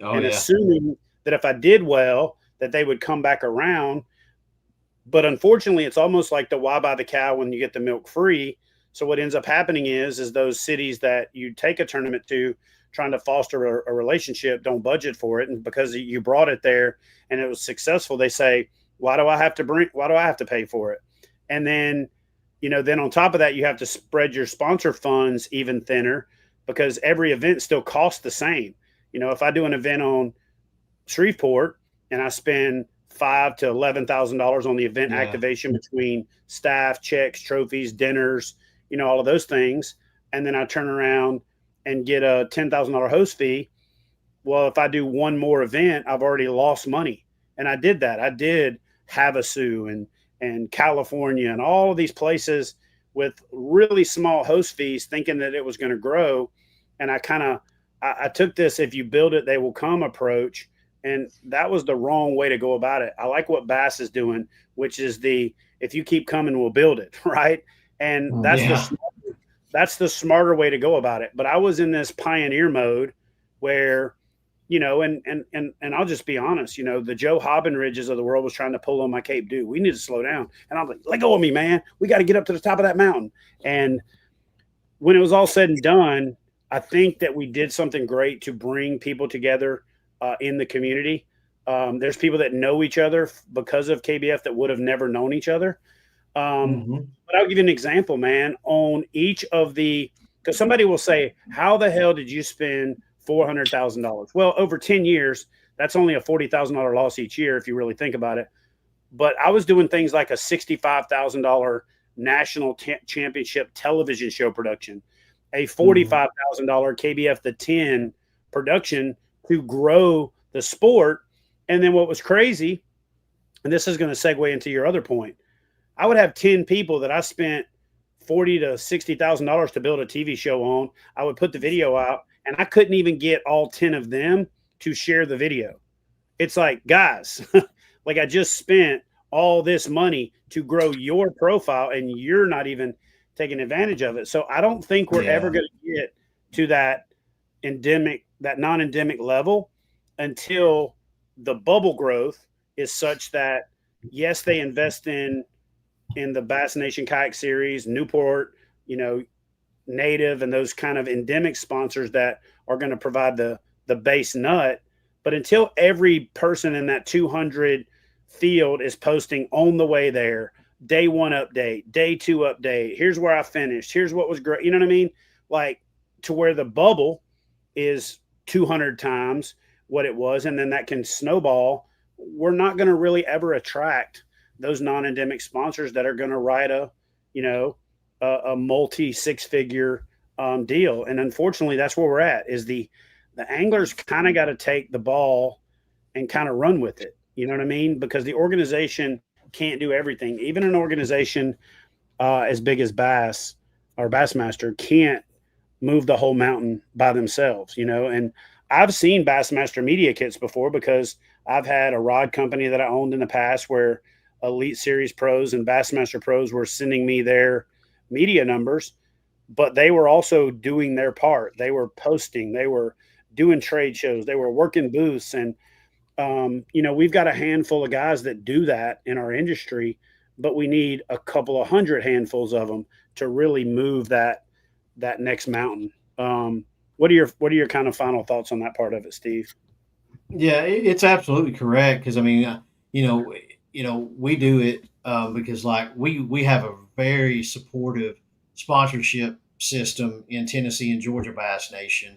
assuming that if I did well, that they would come back around. But unfortunately, it's almost like the why buy the cow when you get the milk free. So what ends up happening is those cities that you take a tournament to, trying to foster a relationship, don't budget for it. And because you brought it there and it was successful, they say, why do I have to pay for it? And then, then on top of that, you have to spread your sponsor funds even thinner, because every event still costs the same. If I do an event on Shreveport and I spend $5,000 to $11,000 on the event activation between staff, checks, trophies, dinners, all of those things, and then I turn around and get a $10,000 host fee. Well, if I do one more event, I've already lost money. And I did that. I did Havasu and California and all of these places with really small host fees, thinking that it was going to grow. And I took this, if you build it, they will come approach. And that was the wrong way to go about it. I like what Bass is doing, which is if you keep coming, we'll build it. Right. And that's the smarter way to go about it. But I was in this pioneer mode where, and I'll just be honest, the Joe Hobbenridges of the world was trying to pull on my Cape Dew. We need to slow down. And I'm like, let go of me, man. We got to get up to the top of that mountain. And when it was all said and done, I think that we did something great to bring people together in the community. There's people that know each other because of KBF that would have never known each other. But I'll give you an example, man, on each of because somebody will say, how the hell did you spend $400,000? Well, over 10 years, that's only a $40,000 loss each year, if you really think about it. But I was doing things like a $65,000 national championship television show production, a $45,000 KBF the 10 production to grow the sport. And then what was crazy, and this is going to segue into your other point, I would have 10 people that I spent $40,000 to $60,000 to build a TV show on. I would put the video out, and I couldn't even get all 10 of them to share the video. It's like, guys, like I just spent all this money to grow your profile and you're not even taking advantage of it. So I don't think we're ever going to get to that non-endemic level until the bubble growth is such that, yes, they invest in the Bass Nation Kayak Series, Newport, Native, and those kind of endemic sponsors that are going to provide the base nut. But until every person in that 200 field is posting on the way there, day 1 update, day 2 update, here's where I finished, here's what was great, you know what I mean? Like, to where the bubble is 200 times what it was, and then that can snowball, we're not going to really ever attract those non-endemic sponsors that are going to write a multi 6-figure deal. And unfortunately, that's where we're at, is the anglers kind of got to take the ball and kind of run with it. You know what I mean? Because the organization can't do everything. Even an organization as big as Bass or Bassmaster can't move the whole mountain by themselves, and I've seen Bassmaster media kits before, because I've had a rod company that I owned in the past where Elite Series pros and Bassmaster pros were sending me their media numbers, but they were also doing their part. They were posting, they were doing trade shows, they were working booths. And, we've got a handful of guys that do that in our industry, but we need a couple of hundred handfuls of them to really move that next mountain. What are your kind of final thoughts on that part of it, Steve? Yeah, it's absolutely correct. Because I mean, we do it because like we have a very supportive sponsorship system in Tennessee and Georgia Bass Nation.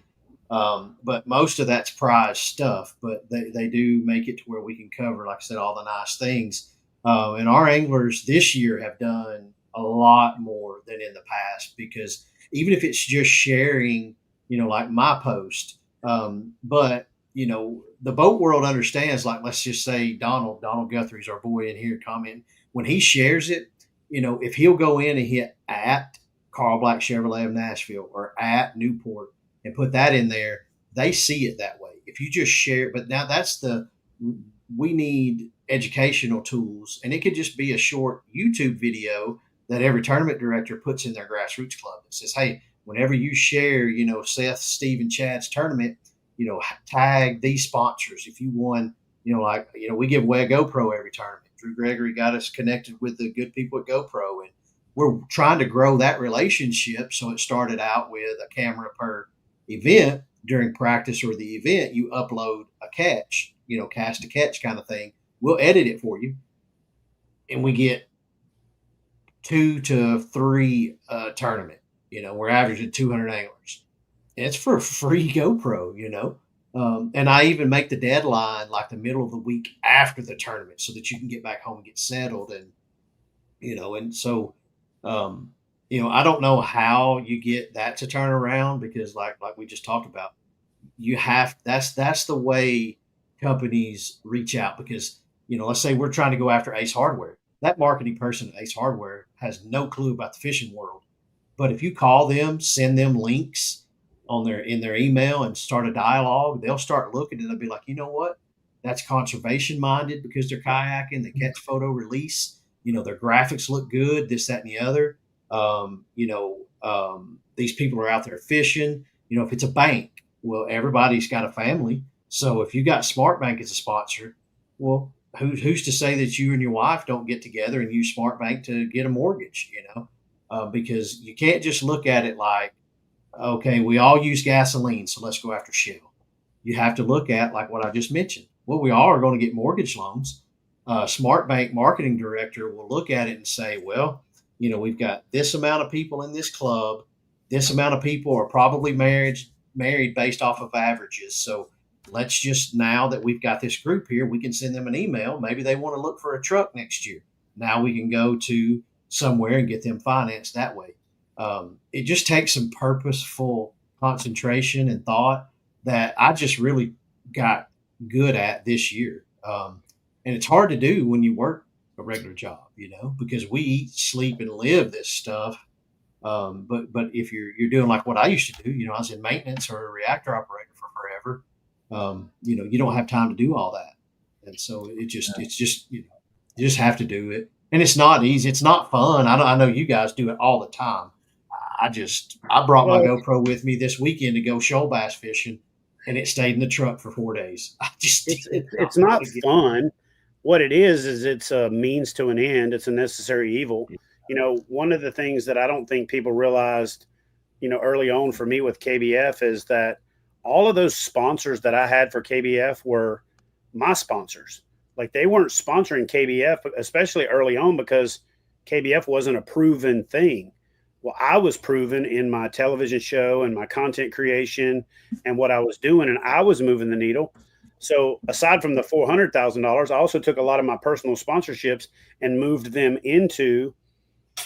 But most of that's prize stuff, but they do make it to where we can cover, like I said, all the nice things. And our anglers this year have done a lot more than in the past, because even if it's just sharing, like my post, but the boat world understands, like, let's just say Donald Guthrie's our boy in here commenting, when he shares it, if he'll go in and hit at Carl Black Chevrolet of Nashville or at Newport and put that in there, they see it that way. If you just share, but now we need educational tools, and it could just be a short YouTube video that every tournament director puts in their grassroots club that says, hey, whenever you share, Seth, Steve, and Chad's tournament, tag these sponsors. If you won, we give away a GoPro every tournament. Drew Gregory got us connected with the good people at GoPro, and we're trying to grow that relationship. So it started out with a camera per event. During practice or the event, you upload a catch, cast to catch kind of thing. We'll edit it for you, and we get 2 to 3 tournament. We're averaging 200 anglers. And it's for free GoPro, and I even make the deadline like the middle of the week after the tournament so that you can get back home and get settled. And, and so, I don't know how you get that to turn around, because like we just talked about, that's the way companies reach out, because, let's say we're trying to go after Ace Hardware. That marketing person at Ace Hardware has no clue about the fishing world. But if you call them, send them links in their email and start a dialogue, they'll start looking and they'll be like, you know what? That's conservation minded because they're kayaking, they catch, photo, release, their graphics look good, this, that, and the other. These people are out there fishing. If it's a bank, well, everybody's got a family. So if you got SmartBank as a sponsor, well, who's to say that you and your wife don't get together and use SmartBank to get a mortgage, because you can't just look at it like, okay, we all use gasoline, so let's go after Shell. You have to look at, like what I just mentioned, well, we all are going to get mortgage loans. SmartBank marketing director will look at it and say, well, we've got this amount of people in this club. This amount of people are probably married based off of averages. So let's just, now that we've got this group here, we can send them an email. Maybe they want to look for a truck next year. Now we can go to somewhere and get them financed that way. It just takes some purposeful concentration and thought that I just really got good at this year. And it's hard to do when you work a regular job, because we eat, sleep, and live this stuff. But if you're doing like what I used to do, I was in maintenance or a reactor operator for forever. You don't have time to do all that. And so it's just, you just have to do it. And it's not easy. It's not fun. I know you guys do it all the time. I brought my GoPro with me this weekend to go shoal bass fishing, and it stayed in the truck for 4 days. It's not fun. What it is it's a means to an end. It's a necessary evil. One of the things that I don't think people realized, early on for me with KBF is that all of those sponsors that I had for KBF were my sponsors. Like, they weren't sponsoring KBF, especially early on, because KBF wasn't a proven thing. Well, I was proven in my television show and my content creation and what I was doing, and I was moving the needle. So aside from the $400,000, I also took a lot of my personal sponsorships and moved them into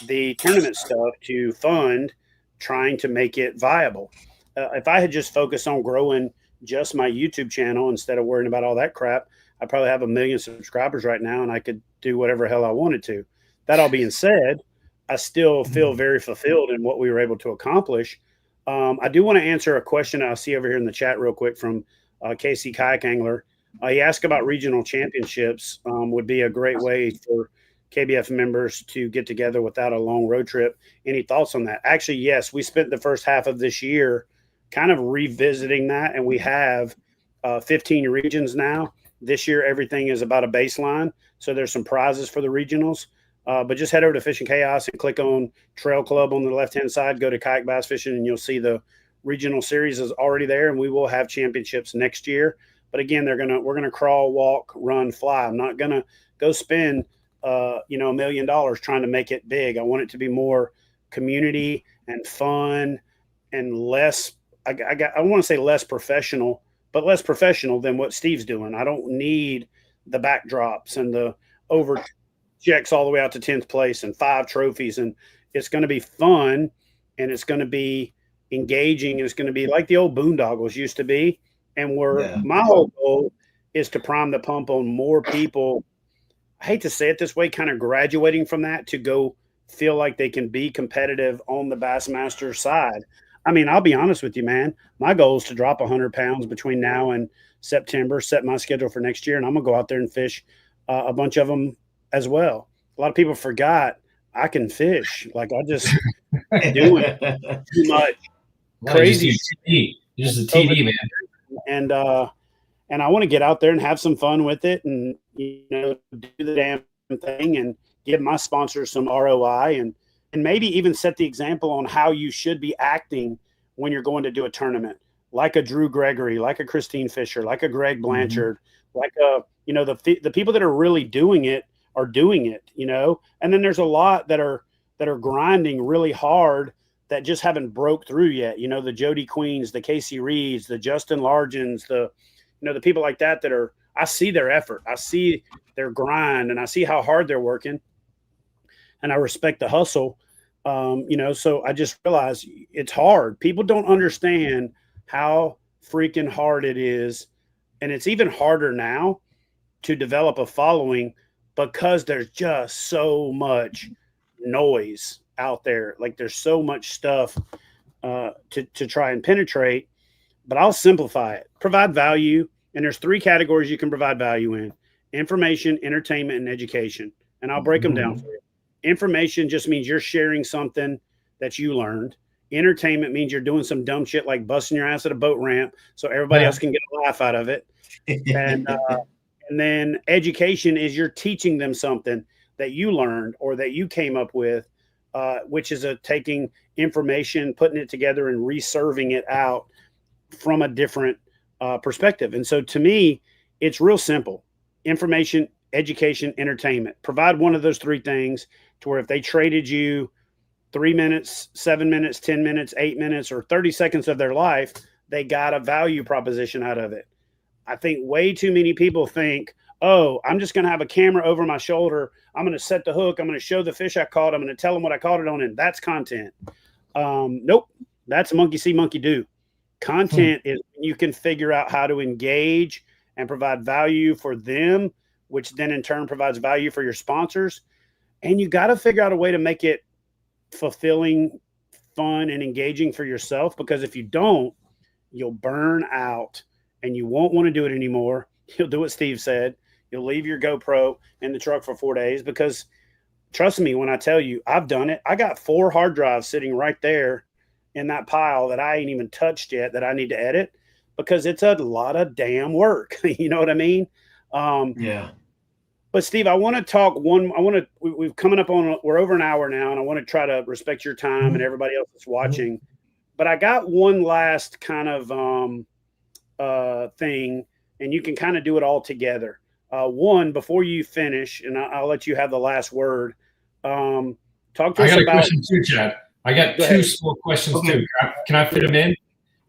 the tournament stuff to fund trying to make it viable. If I had just focused on growing just my YouTube channel instead of worrying about all that crap, I probably have 1 million subscribers right now, and I could do whatever hell I wanted to. That all being said, I still feel very fulfilled in what we were able to accomplish. I do want to answer a question I see over here in the chat real quick from Casey Kayak Angler. He asked about regional championships. Would be a great way for KBF members to get together without a long road trip. Any thoughts on that? Actually, yes, we spent the first half of this year kind of revisiting that, and we have 15 regions now. This year, everything is about a baseline, so there's some prizes for the regionals. But just head over to Fishing Chaos and click on Trail Club on the left-hand side. Go to Kayak Bass Fishing, and you'll see the regional series is already there, and we will have championships next year. But again, we're gonna crawl, walk, run, fly. I'm not gonna go spend $1 million trying to make it big. I want it to be more community and fun and less. I want to say less professional, but less professional than what Steve's doing. I don't need the backdrops and the over checks all the way out to 10th place and 5 trophies. And it's going to be fun, and it's going to be engaging, and it's going to be like the old boondoggles used to be. And my whole goal is to prime the pump on more people. I hate to say it this way, kind of graduating from that to go feel like they can be competitive on the Bassmaster side. I mean, I'll be honest with you, man. My goal is to drop 100 pounds between now and September, set my schedule for next year, and I'm going to go out there and fish a bunch of them as well. A lot of people forgot I can fish. Like, I just doing too much crazy. Just a TD, man. And I want to get out there and have some fun with it, and do the damn thing and give my sponsors some ROI, and maybe even set the example on how you should be acting when you're going to do a tournament, like a Drew Gregory, like a Christine Fisher, like a Greg Blanchard, like the people that are really doing it are doing it, and then there's a lot that are grinding really hard that just haven't broke through yet. The Jody Queens, the Casey Reeds, the Justin Largens, the people like that I see their effort. I see their grind, and I see how hard they're working, and I respect the hustle. So I just realized it's hard. People don't understand how freaking hard it is. And it's even harder now to develop a following because there's just so much noise out there. Like, there's so much stuff to try and penetrate, but I'll simplify it. Provide value. And there's 3 categories you can provide value in: information, entertainment, and education. And I'll break them down for you. Information just means you're sharing something that you learned. Entertainment means you're doing some dumb shit like busting your ass at a boat ramp so everybody else can get a laugh out of it. And then education is you're teaching them something that you learned or that you came up with, which is taking information, putting it together, and reserving it out from a different perspective. And so to me, it's real simple: information, education, entertainment. Provide one of those 3 things to where if they traded you 3 minutes, 7 minutes, 10 minutes, 8 minutes, or 30 seconds of their life, they got a value proposition out of it. I think way too many people think, oh, I'm just going to have a camera over my shoulder. I'm going to set the hook. I'm going to show the fish I caught. I'm going to tell them what I caught it on, and that's content. Nope. That's monkey see, monkey do. Content is you can figure out how to engage and provide value for them, which then in turn provides value for your sponsors. And you got to figure out a way to make it fulfilling, fun, and engaging for yourself, because if you don't, you'll burn out and you won't want to do it anymore, you'll do what Steve said. You'll leave your GoPro in the truck for 4 days, because trust me when I tell you, I've done it. I got 4 hard drives sitting right there in that pile that I ain't even touched yet that I need to edit, because it's a lot of damn work. You know what I mean? Yeah. But Steve, I want to talk we've coming up on, we're over an hour now, and I want to try to respect your time and everybody else that's watching. But I got one last kind of thing, and you can kind of do it all together. One, before you finish, and I'll let you have the last word. Talk to us I got about. a question too, Chad. I got Go two ahead. small questions too. Can I fit them in?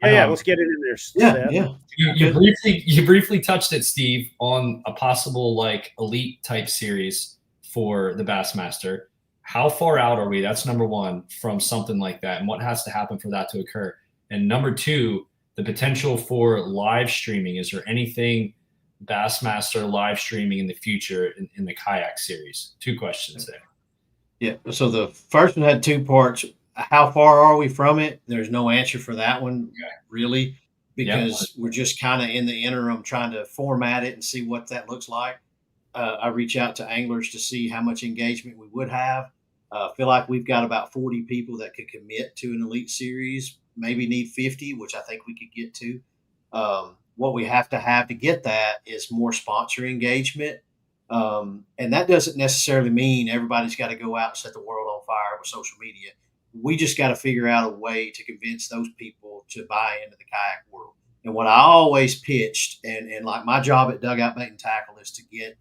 Yeah, let's get it in there. Seth. You briefly touched it, Steve, on a possible like elite type series for the Bassmaster. How far out are we? That's number one, from something like that, and what has to happen for that to occur? And number two, the potential for live streaming. Is there anything Bassmaster live streaming in the future in the kayak series? 2 questions there. Yeah. So the first one had 2 parts. How far are we from it? There's no answer for that one, really, because we're just kind of in the interim trying to format it and see what that looks like. I reach out to anglers to see how much engagement we would have. Feel like we've got about 40 people that could commit to an elite series, maybe need 50, which I think we could get to. What we have to get that is more sponsor engagement. And that doesn't necessarily mean everybody's got to go out and set the world on fire with social media. We just got to figure out a way to convince those people to buy into the kayak world. And what I always pitched, and like my job at Dugout Bait and Tackle, is to get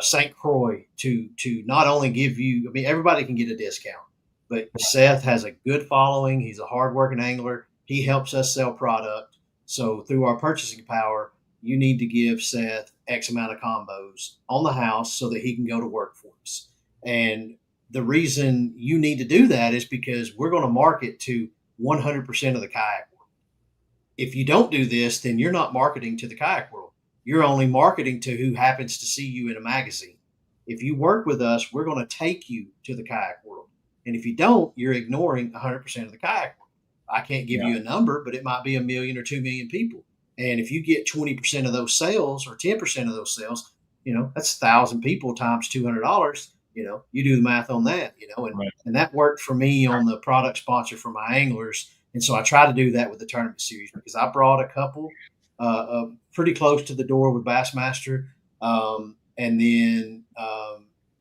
St. Croix to not only give you, I mean, everybody can get a discount, but Seth has a good following. He's a hardworking angler. He helps us sell product. So through our purchasing power, you need to give Seth X amount of combos on the house so that he can go to work for us. And the reason you need to do that is because we're going to market to 100% of the kayak world. If you don't do this, then you're not marketing to the kayak world. You're only marketing to who happens to see you in a magazine. If you work with us, we're going to take you to the kayak world. And if you don't, you're ignoring 100% of the kayak world. I can't give you a number, but it might be 1 million or 2 million people. And if you get 20% of those sales or 10% of those sales, that's 1,000 people times $200. You do the math on that, and that worked for me on the product sponsor for my anglers. And so I try to do that with the tournament series, because I brought a couple pretty close to the door with Bassmaster. And then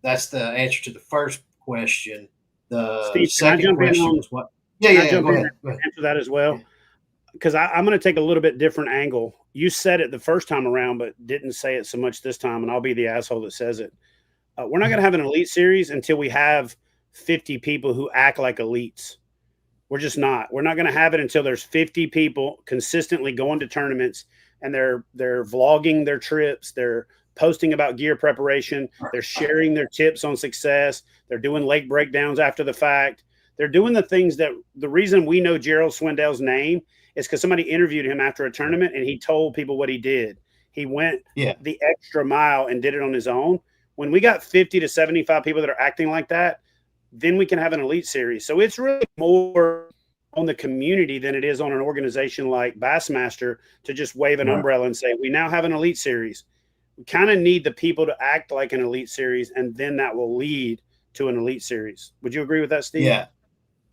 that's the answer to the first question. The Steve, second question was what? Go ahead. Answer that as well. Because I'm going to take a little bit different angle. You said it the first time around, but didn't say it so much this time, and I'll be the asshole that says it. We're not going to have an elite series until we have 50 people who act like elites. We're just not. We're not going to have it until there's 50 people consistently going to tournaments, and they're vlogging their trips. They're posting about gear preparation. They're sharing their tips on success. They're doing lake breakdowns after the fact. They're doing the things that the reason we know Gerald Swindell's name is because somebody interviewed him after a tournament, and he told people what he did. He went the extra mile and did it on his own. When we got 50 to 75 people that are acting like that, then we can have an elite series. So it's really more on the community than it is on an organization like Bassmaster to just wave an umbrella and say, we now have an elite series. We kind of need the people to act like an elite series, and then that will lead to an elite series. Would you agree with that, Steve? Yeah.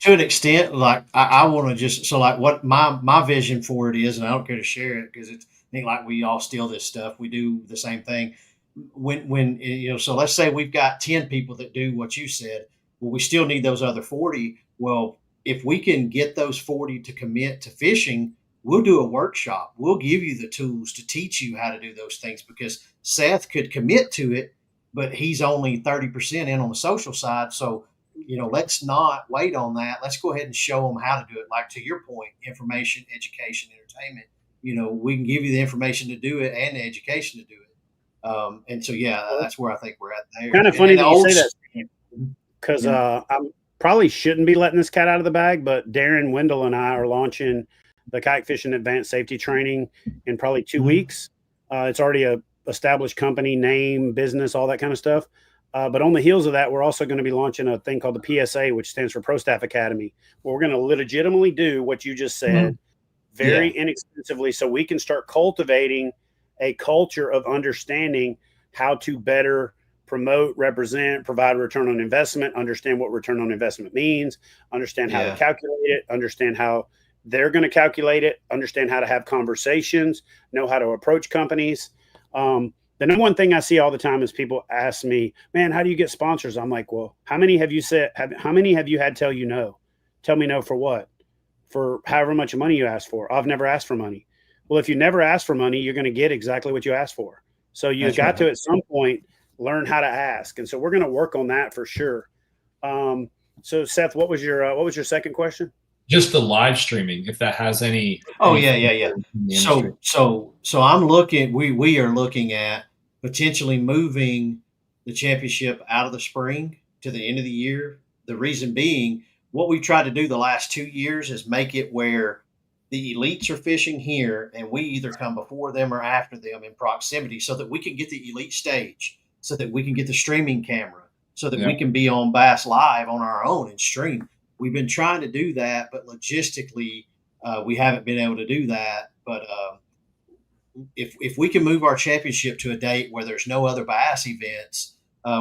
To an extent, like I want to just, so like what my vision for it is, and I don't care to share it because it's ain't like we all steal this stuff. We do the same thing. When so let's say we've got 10 people that do what you said. Well, we still need those other 40. Well, if we can get those 40 to commit to fishing, we'll do a workshop. We'll give you the tools to teach you how to do those things, because Seth could commit to it, but he's only 30% in on the social side. So, let's not wait on that. Let's go ahead and show them how to do it. Like, to your point, information, education, entertainment, we can give you the information to do it and the education to do it. And so, that's where I think we're at there. Kind of funny that you say that, because I probably shouldn't be letting this cat out of the bag, but Darren, Wendell, and I are launching the Kayak Fishing Advanced Safety Training in probably 2 weeks. It's already a established company, name, business, all that kind of stuff. But on the heels of that, we're also going to be launching a thing called the PSA, which stands for Pro Staff Academy, where we're going to legitimately do what you just said. very inexpensively, so we can start cultivating a culture of understanding how to better promote, represent, provide return on investment, understand what return on investment means, understand how to calculate it, understand how they're going to calculate it, understand how to have conversations, know how to approach companies. The number one thing I see all the time is people ask me, man, how do you get sponsors? I'm like, well, how many have you had tell you no? Tell me no for what? For however much money you ask for. I've never asked for money. Well, if you never ask for money, you're going to get exactly what you asked for. So you got to, at some point, learn how to ask. And so we're going to work on that for sure. So Seth, what was your second question? Just the live streaming, if that has any. Yeah. So I'm looking, we are looking at potentially moving the championship out of the spring to the end of the year. The reason being, what we've tried to do the last 2 years is make it where the elites are fishing here and we either come before them or after them in proximity so that we can get the elite stage, so that we can get the streaming camera, so that we can be on Bass Live on our own and stream. We've been trying to do that, but logistically, we haven't been able to do that. But if we can move our championship to a date where there's no other bass events,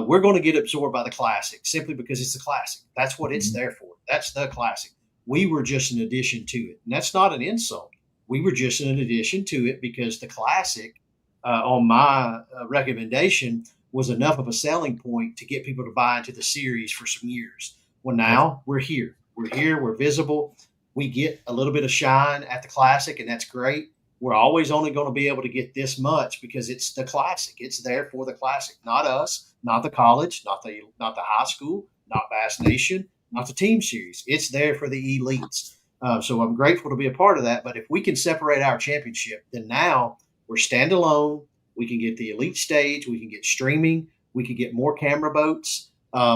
we're going to get absorbed by the Classic simply because it's the Classic. That's what it's there for. That's the Classic. We were just an addition to it. And that's not an insult. We were just an addition to it because the Classic, on my recommendation, was enough of a selling point to get people to buy into the series for some years. Well, now we're here. We're visible. We get a little bit of shine at the Classic, and that's great. We're always only going to be able to get this much because it's the Classic. It's there for the Classic, not us, not the college, not the high school, not Bass Nation, not the team series. It's there for the elites. So I'm grateful to be a part of that. But if we can separate our championship, then now we're standalone. We can get the elite stage. We can get streaming. We can get more camera boats.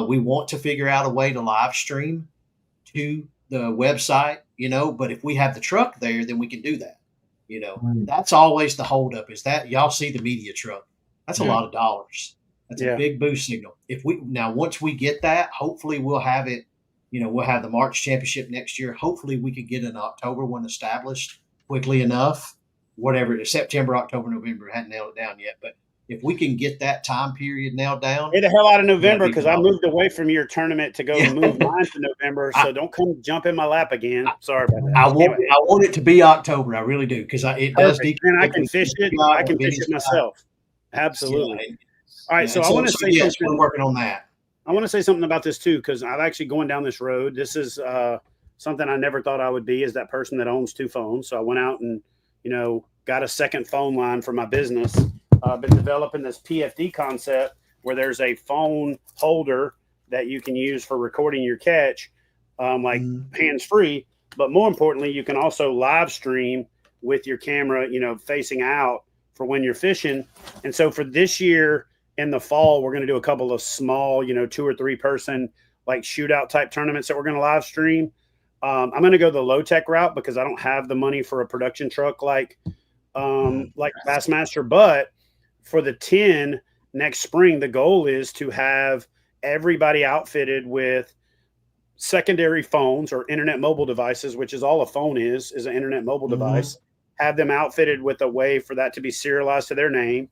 We want to figure out a way to live stream to the website, but if we have the truck there, then we can do that. That's always the holdup, is that y'all see the media truck. That's a lot of dollars. That's a big boost signal. Once we get that, hopefully we'll have it, we'll have the March championship next year. Hopefully we can get an October one established quickly enough, whatever it is, September, October, November, hadn't nailed it down yet. But if we can get that time period nailed down. Get the hell out of November, because I moved away from your tournament to go move mine to November. So don't come jump in my lap again. Sorry about that. I want it to be October. I really do, because it does. And I can fish it. I can fish it myself. Absolutely. All right. So I want to say something. We're working on that. I want to say something about this too, because I've actually going down this road. This is something I never thought I would be, is that person that owns 2 phones. So I went out and, got a second phone line for my business. I've been developing this PFD concept where there's a phone holder that you can use for recording your catch, hands-free. But more importantly, you can also live stream with your camera, facing out for when you're fishing. And so for this year in the fall, we're going to do a couple of small, 2 or 3 person shootout type tournaments that we're going to live stream. I'm going to go the low tech route because I don't have the money for a production truck like Bassmaster, but for the 10 next spring, the goal is to have everybody outfitted with secondary phones or internet mobile devices, which is all a phone is an internet mobile device. Have them outfitted with a way for that to be serialized to their name.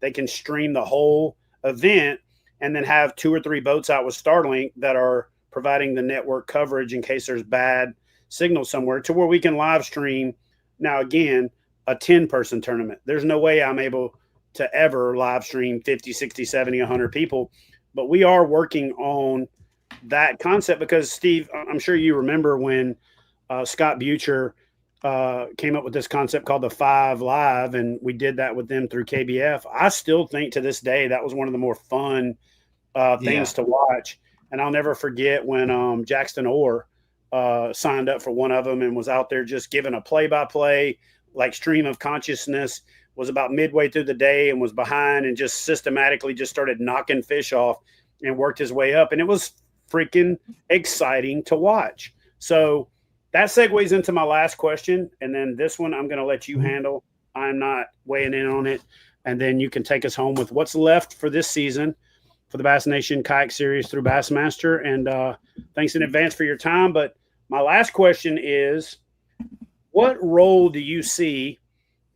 They can stream the whole event and then have 2 or 3 boats out with Starlink that are providing the network coverage in case there's bad signal somewhere, to where we can live stream. Now, again, a 10-person tournament. There's no way I'm able to ever live stream 50, 60, 70, 100 people. But we are working on that concept because, Steve, I'm sure you remember when Scott Butcher came up with this concept called the 5 Live, and we did that with them through KBF. I still think to this day that was one of the more fun things to watch. And I'll never forget when Jackson Orr signed up for one of them and was out there just giving a play-by-play, stream of consciousness, was about midway through the day and was behind and just systematically just started knocking fish off and worked his way up. And it was freaking exciting to watch. So that segues into my last question. And then this one I'm going to let you handle. I'm not weighing in on it. And then you can take us home with what's left for this season for the Bass Nation Kayak Series through Bassmaster. And thanks in advance for your time. But my last question is, what role do you see,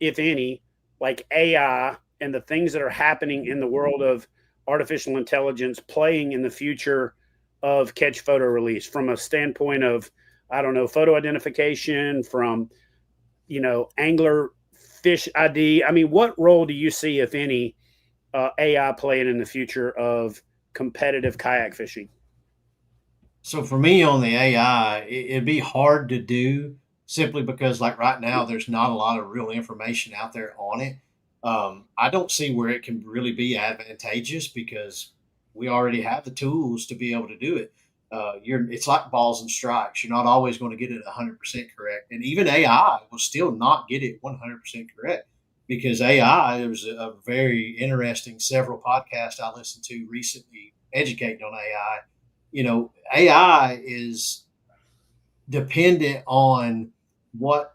if any, like AI and the things that are happening in the world of artificial intelligence playing in the future of catch photo release from a standpoint of, I don't know, photo identification, from, angler fish ID? I mean, what role do you see, if any, AI playing in the future of competitive kayak fishing? So for me on the AI, it'd be hard to do simply because, like right now, there's not a lot of real information out there on it. I don't see where it can really be advantageous because we already have the tools to be able to do it. It's like balls and strikes. You're not always going to get it 100% correct, and even AI will still not get it 100% correct because AI. There was a very interesting several podcasts I listened to recently educating on AI. AI is dependent on what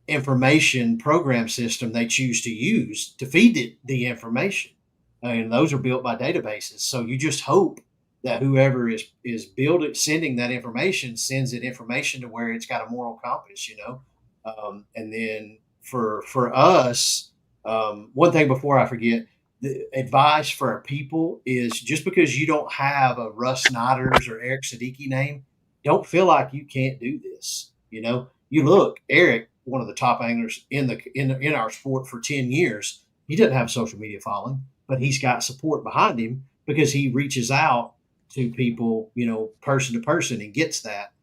information program system they choose to use to feed it the information. And those are built by databases. So you just hope that whoever is building, sending that information, sends it information to where it's got a moral compass. And then for us, one thing before I forget, the advice for our people is just because you don't have a Russ Snyder's or Eric Siddiqui name, don't feel like you can't do this. You look, Eric, one of the top anglers in our sport for 10 years, he doesn't have a social media following, but he's got support behind him because he reaches out to people, person to person, and gets that.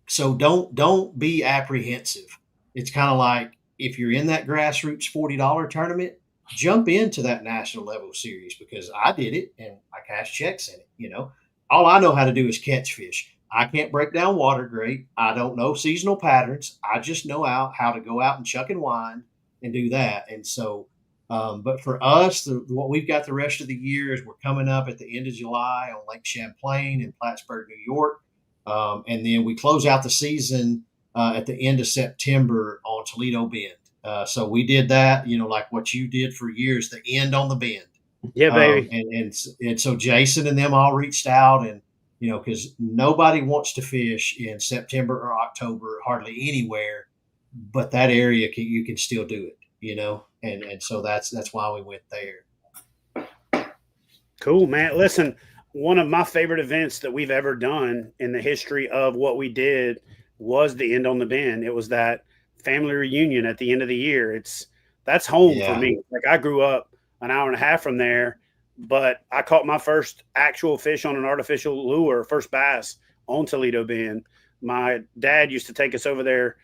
So don't be apprehensive. It's kind of like if you're in that grassroots $40 tournament, jump into that national level series because I did it and I cashed checks in it. All I know how to do is catch fish. I can't break down water great. I don't know seasonal patterns. I just know how to go out and chuck and wind and do that. And so, but for us, what we've got the rest of the year is we're coming up at the end of July on Lake Champlain in Plattsburgh, New York. And then we close out the season at the end of September on Toledo Bend. So we did that, like what you did for years, the end on the bend. Yeah, baby. And so Jason and them all reached out, and because nobody wants to fish in September or October hardly anywhere, but that area you can still do it, and so that's why we went there. Cool, man. Listen, one of my favorite events that we've ever done in the history of what we did was the end on the bend. It was that family reunion at the end of the year. That's home for me. Like I grew up an hour and a half from there, but I caught my first actual fish on an artificial lure, first bass on Toledo Bend. My dad used to take us over there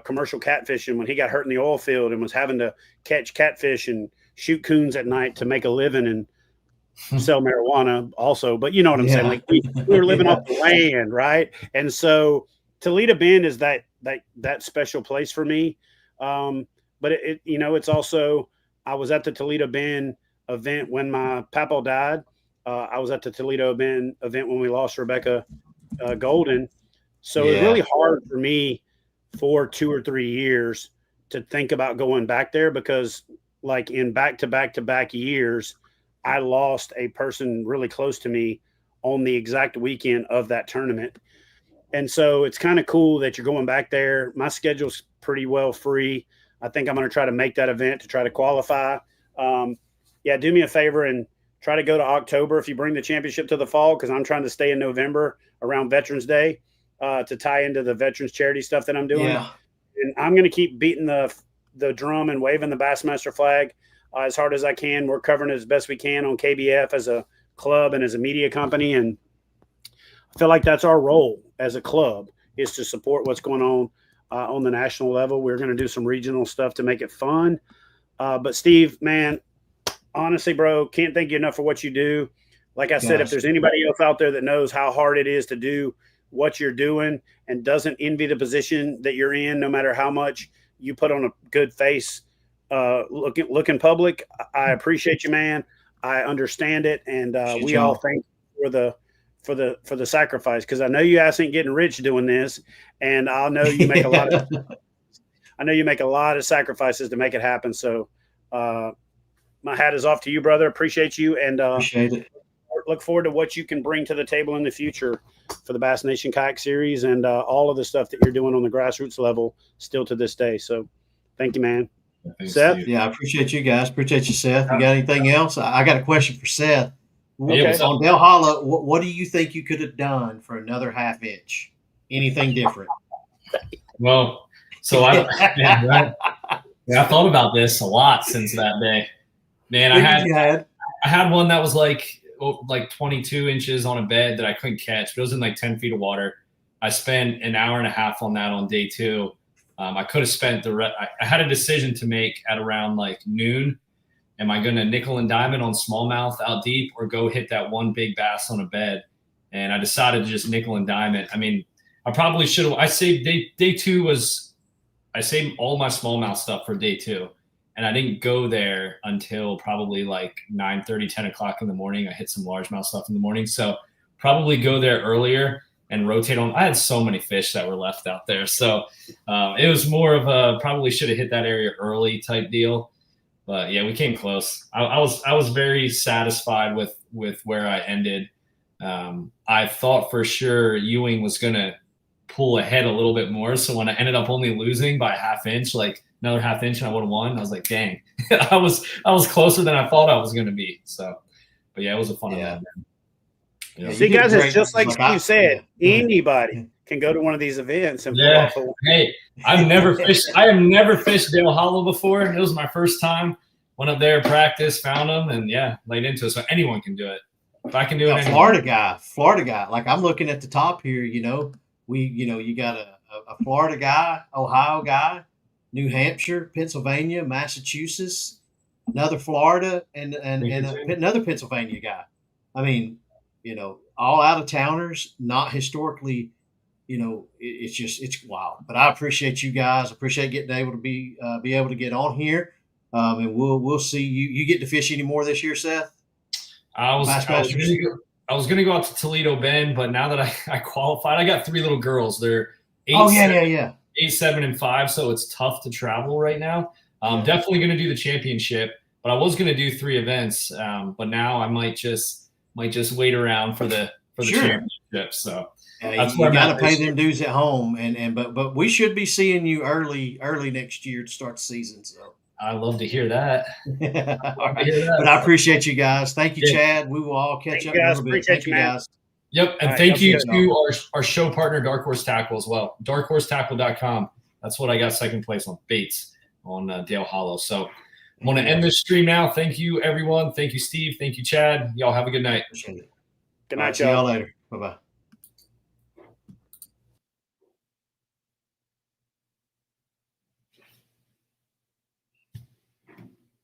commercial catfishing when he got hurt in the oil field and was having to catch catfish and shoot coons at night to make a living and sell marijuana also. But you know what I'm saying? Like we were living off the land, right? And so Toledo Bend is that special place for me. But it's also, I was at the Toledo Bend event when my papa died. I was at the Toledo Bend event when we lost Rebecca Golden. So it was really hard for me for 2 or 3 years to think about going back there because like in back-to-back years, I lost a person really close to me on the exact weekend of that tournament. And so it's kind of cool that you're going back there. My schedule's pretty well free. I think I'm going to try to make that event to try to qualify. Do me a favor and try to go to October if you bring the championship to the fall, because I'm trying to stay in November around Veterans Day to tie into the Veterans charity stuff that I'm doing. Yeah. And I'm going to keep beating the drum and waving the Bassmaster flag as hard as I can. We're covering it as best we can on KBF as a club and as a media company. And I feel like that's our role as a club, is to support what's going on the national level. We're going to do some regional stuff to make it fun. But Steve, man, honestly, bro, can't thank you enough for what you do. Like I said, if there's anybody else out there that knows how hard it is to do what you're doing and doesn't envy the position that you're in, no matter how much you put on a good face, looking public, I appreciate you, man. I understand it. And we all thank you for the sacrifice, because I know you guys ain't getting rich doing this, and I know you make a lot of sacrifices to make it happen. So my hat is off to you, brother. Appreciate you, and appreciate it. look forward to what you can bring to the table in the future for the Bass Nation Kayak Series and all of the stuff that you're doing on the grassroots level still to this day. So thank you, man. Thanks, Seth? Steve. Yeah, I appreciate you guys. Appreciate you, Seth. You got anything else? I got a question for Seth. Okay. On Del Hollow, what do you think you could have done for another half inch? Anything different? Well, so I thought about this a lot since that day. Man, I had one that was like 22 inches on a bed that I couldn't catch. But it was in like 10 feet of water. I spent an hour and a half on that on day 2. I could have spent I had a decision to make at around like noon. Am I going to nickel and diamond on smallmouth out deep or go hit that one big bass on a bed? And I decided to just nickel and diamond. I mean, I probably should have. I saved day 2 was I saved all my smallmouth stuff for day 2. And I didn't go there until probably like 9:30, 10 o'clock in the morning. I hit some largemouth stuff in the morning. So probably go there earlier and rotate on. I had so many fish that were left out there. So it was more of a probably should have hit that area early type deal. But yeah, we came close. I was very satisfied with where I ended. I thought for sure Ewing was going to pull ahead a little bit more. So when I ended up only losing by a half inch, like another half inch and I would have won, I was like, dang, I was closer than I thought I was going to be. So, but yeah, it was a fun event. Yeah. See, guys, it's just like you said, anybody can go to one of these events and pull off a Hey, I've never fished. I have never fished Dale Hollow before. It was my first time. Went up there, practiced, found them, and laid into it. So anyone can do it. If I can do it, Florida guy. Like I'm looking at the top here. You got a Florida guy, Ohio guy, New Hampshire, Pennsylvania, Massachusetts, another Florida, and another Pennsylvania guy. I mean, all out of towners, not historically. It's wild. But I appreciate you guys. Appreciate getting able to be able to get on here, and we'll see you. You get to fish any more this year, Seth? I was going to go out to Toledo Bend, but now that I qualified, I got 3 little girls. They're 8, 7, and 5, so it's tough to travel right now. Definitely going to do the championship, but I was going to do 3 events, but now I might just wait around for the championship. So that's you got to pay them dues at home, but we should be seeing you early next year to start the season. So I love to hear that. All right. But I appreciate you guys. Thank you, Chad. We will all catch up in a little bit. Thank you, guys. Yep. And thank you to our show partner, Dark Horse Tackle, as well. darkhorsetackle.com. That's what I got second place on baits on Dale Hollow. So I'm going to end this stream now. Thank you, everyone. Thank you, Steve. Thank you, Chad. Y'all have a good night. Appreciate it. Good night, See y'all later. Bye-bye.